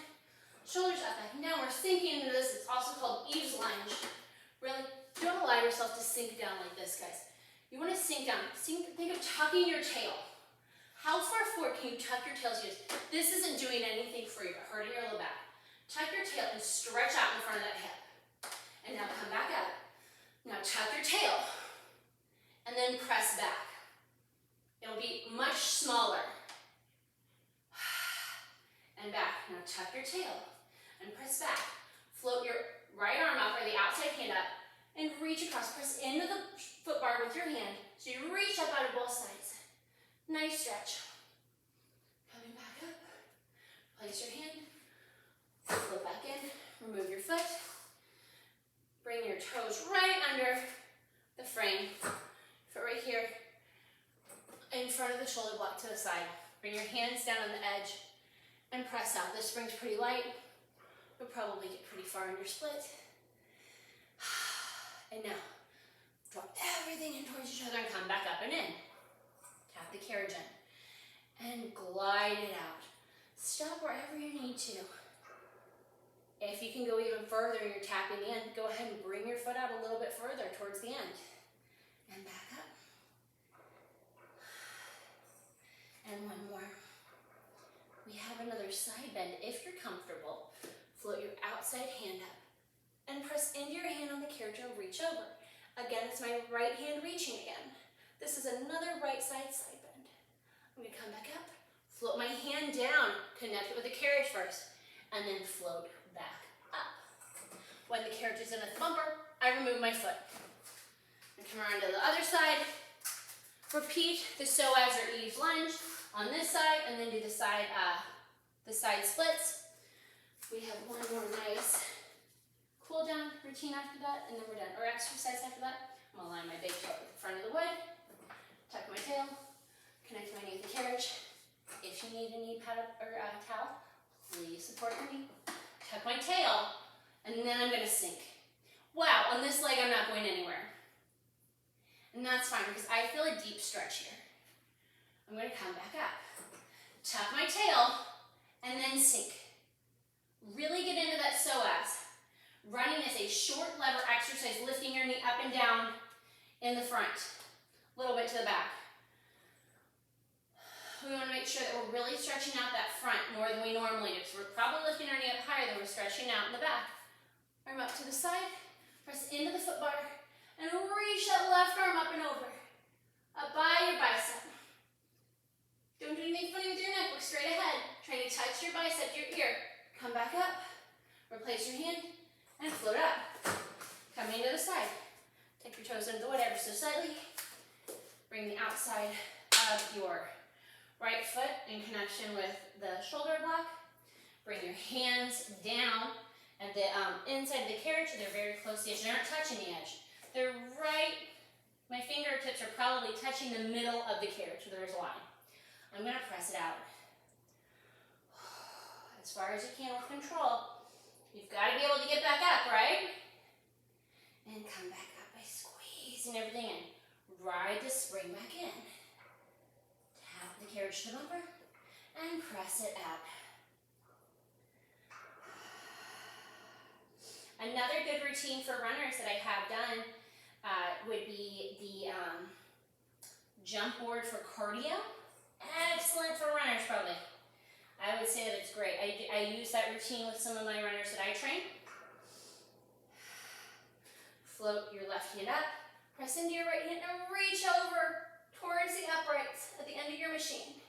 Shoulders up, back and down. We're sinking into this. It's also called Eve's Lunge. Really, don't allow yourself to sink down like this, guys. You want to sink down. Think of tucking your tail. How far forward can you tuck your tail? This isn't doing anything for you, hurting your low back. Tuck your tail and stretch out in front of that hip. And now come back up. Now tuck your tail. And then press back. It'll be much smaller. And back. Now tuck your tail and press back. Float your right arm up or the outside hand up and reach across. Press into the foot bar with your hand so you reach up out of both sides. Nice stretch. Coming back up. Place your hand. Flip back in. Remove your foot. Bring your toes right under the frame. Foot right here in front of the shoulder block to the side. Bring your hands down on the edge and press out. This spring's pretty light. You'll probably get pretty far in your split. And now, drop everything in towards each other and come back up and in. Tap the carriage in. And glide it out. Stop wherever you need to. If you can go even further and you're tapping in, go ahead and bring your foot out a little bit further towards the end. And back up. And one more. We have another side bend. If you're comfortable, float your outside hand up and press into your hand on the carriage and reach over. Again, it's my right hand reaching again. This is another right side bend. I'm gonna come back up, float my hand down, connect it with the carriage first, and then float back up. When the carriage is in a bumper, I remove my foot. And come around to the other side. Repeat the Sewage or Eve's Lunge on this side, and then do the side splits. We have one more nice cool down routine after that, and then we're done. Or exercise after that. I'm gonna line my big toe with the front of the wood, tuck my tail, connect my knee with the carriage. If you need a knee pad or a towel, please support your knee. Tuck my tail, and then I'm gonna sink. Wow, on this leg I'm not going anywhere. And that's fine because I feel a deep stretch here. I'm gonna come back up. Tuck my tail, and then sink. Really get into that psoas. Running is a short lever exercise, lifting your knee up and down in the front, a little bit to the back. We want to make sure that we're really stretching out that front more than we normally do. So we're probably lifting our knee up higher than we're stretching out in the back. Arm up to the side, press into the foot bar, and reach that left arm up and over. Up by your bicep. Don't do anything funny with your neck, look straight ahead. Trying to touch your bicep, your ear. Come back up, replace your hand, and float up. Coming to the side. Take your toes into the wood ever so slightly. Bring the outside of your right foot in connection with the shoulder block. Bring your hands down and the inside of the carriage. They're very close to the edge. They aren't touching the edge. They're right, my fingertips are probably touching the middle of the carriage, so there's a line. I'm gonna press it out. As far as you can with control. You've got to be able to get back up, right? And come back up by squeezing everything in. Ride the spring back in. Tap the carriage to the bumper and press it out. Another good routine for runners that I have done would be the jump board for cardio. Excellent for runners, probably. I would say that it's great. I use that routine with some of my runners that I train. Float your left hand up, press into your right hand and reach over towards the uprights at the end of your machine.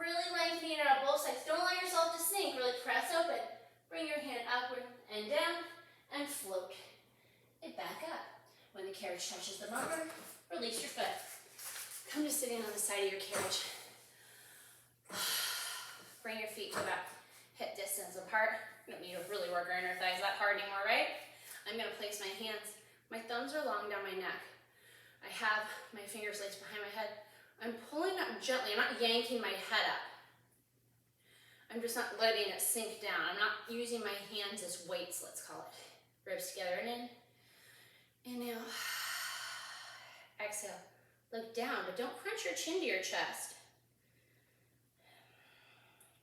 Really lengthening it up both sides. Don't allow yourself to sink, really press open. Bring your hand upward and down and float it back up. When the carriage touches the bumper, release your foot. Come to sitting on the side of your carriage. Bring your feet to about hip distance apart. You don't need to really work our inner thighs that hard anymore, right? I'm gonna place my hands. My thumbs are long down my neck. I have my fingers laced behind my head. I'm pulling up gently. I'm not yanking my head up. I'm just not letting it sink down. I'm not using my hands as weights, let's call it. Ribs together and in. Inhale. Exhale. Look down, but don't crunch your chin to your chest.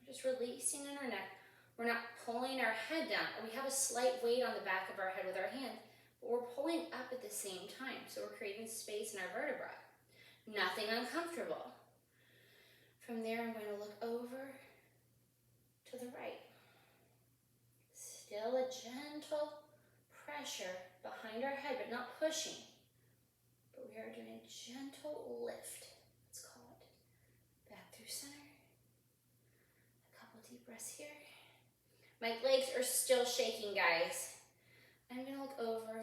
Just releasing in our neck, We're not pulling our head down. We have a slight weight on the back of our head with our hand, but we're pulling up at the same time. So we're creating space in our vertebra. Nothing uncomfortable. From there, I'm going to look over to the right. Still a gentle pressure behind our head, but not pushing. But we are doing a gentle lift, let's call it. Back through center. A couple deep breaths here. My legs are still shaking, guys. I'm going to look over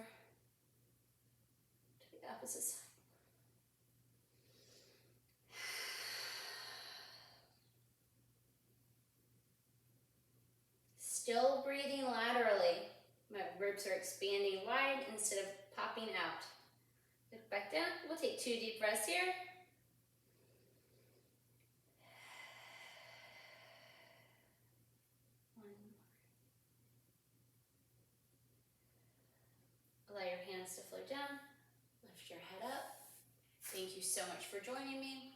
to the opposite side. Still breathing laterally. My ribs are expanding wide instead of popping out. Look back down. We'll take 2 deep breaths here. One more. Allow your hands to float down. Lift your head up. Thank you so much for joining me.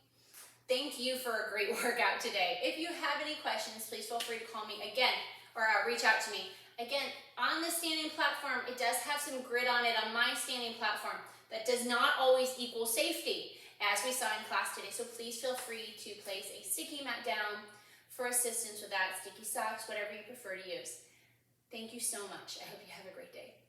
Thank you for a great workout today. If you have any questions, please feel free to call me again or reach out to me. Again, on the standing platform, it does have some grit on it on my standing platform. That does not always equal safety, as we saw in class today. So please feel free to place a sticky mat down for assistance with that, sticky socks, whatever you prefer to use. Thank you so much. I hope you have a great day.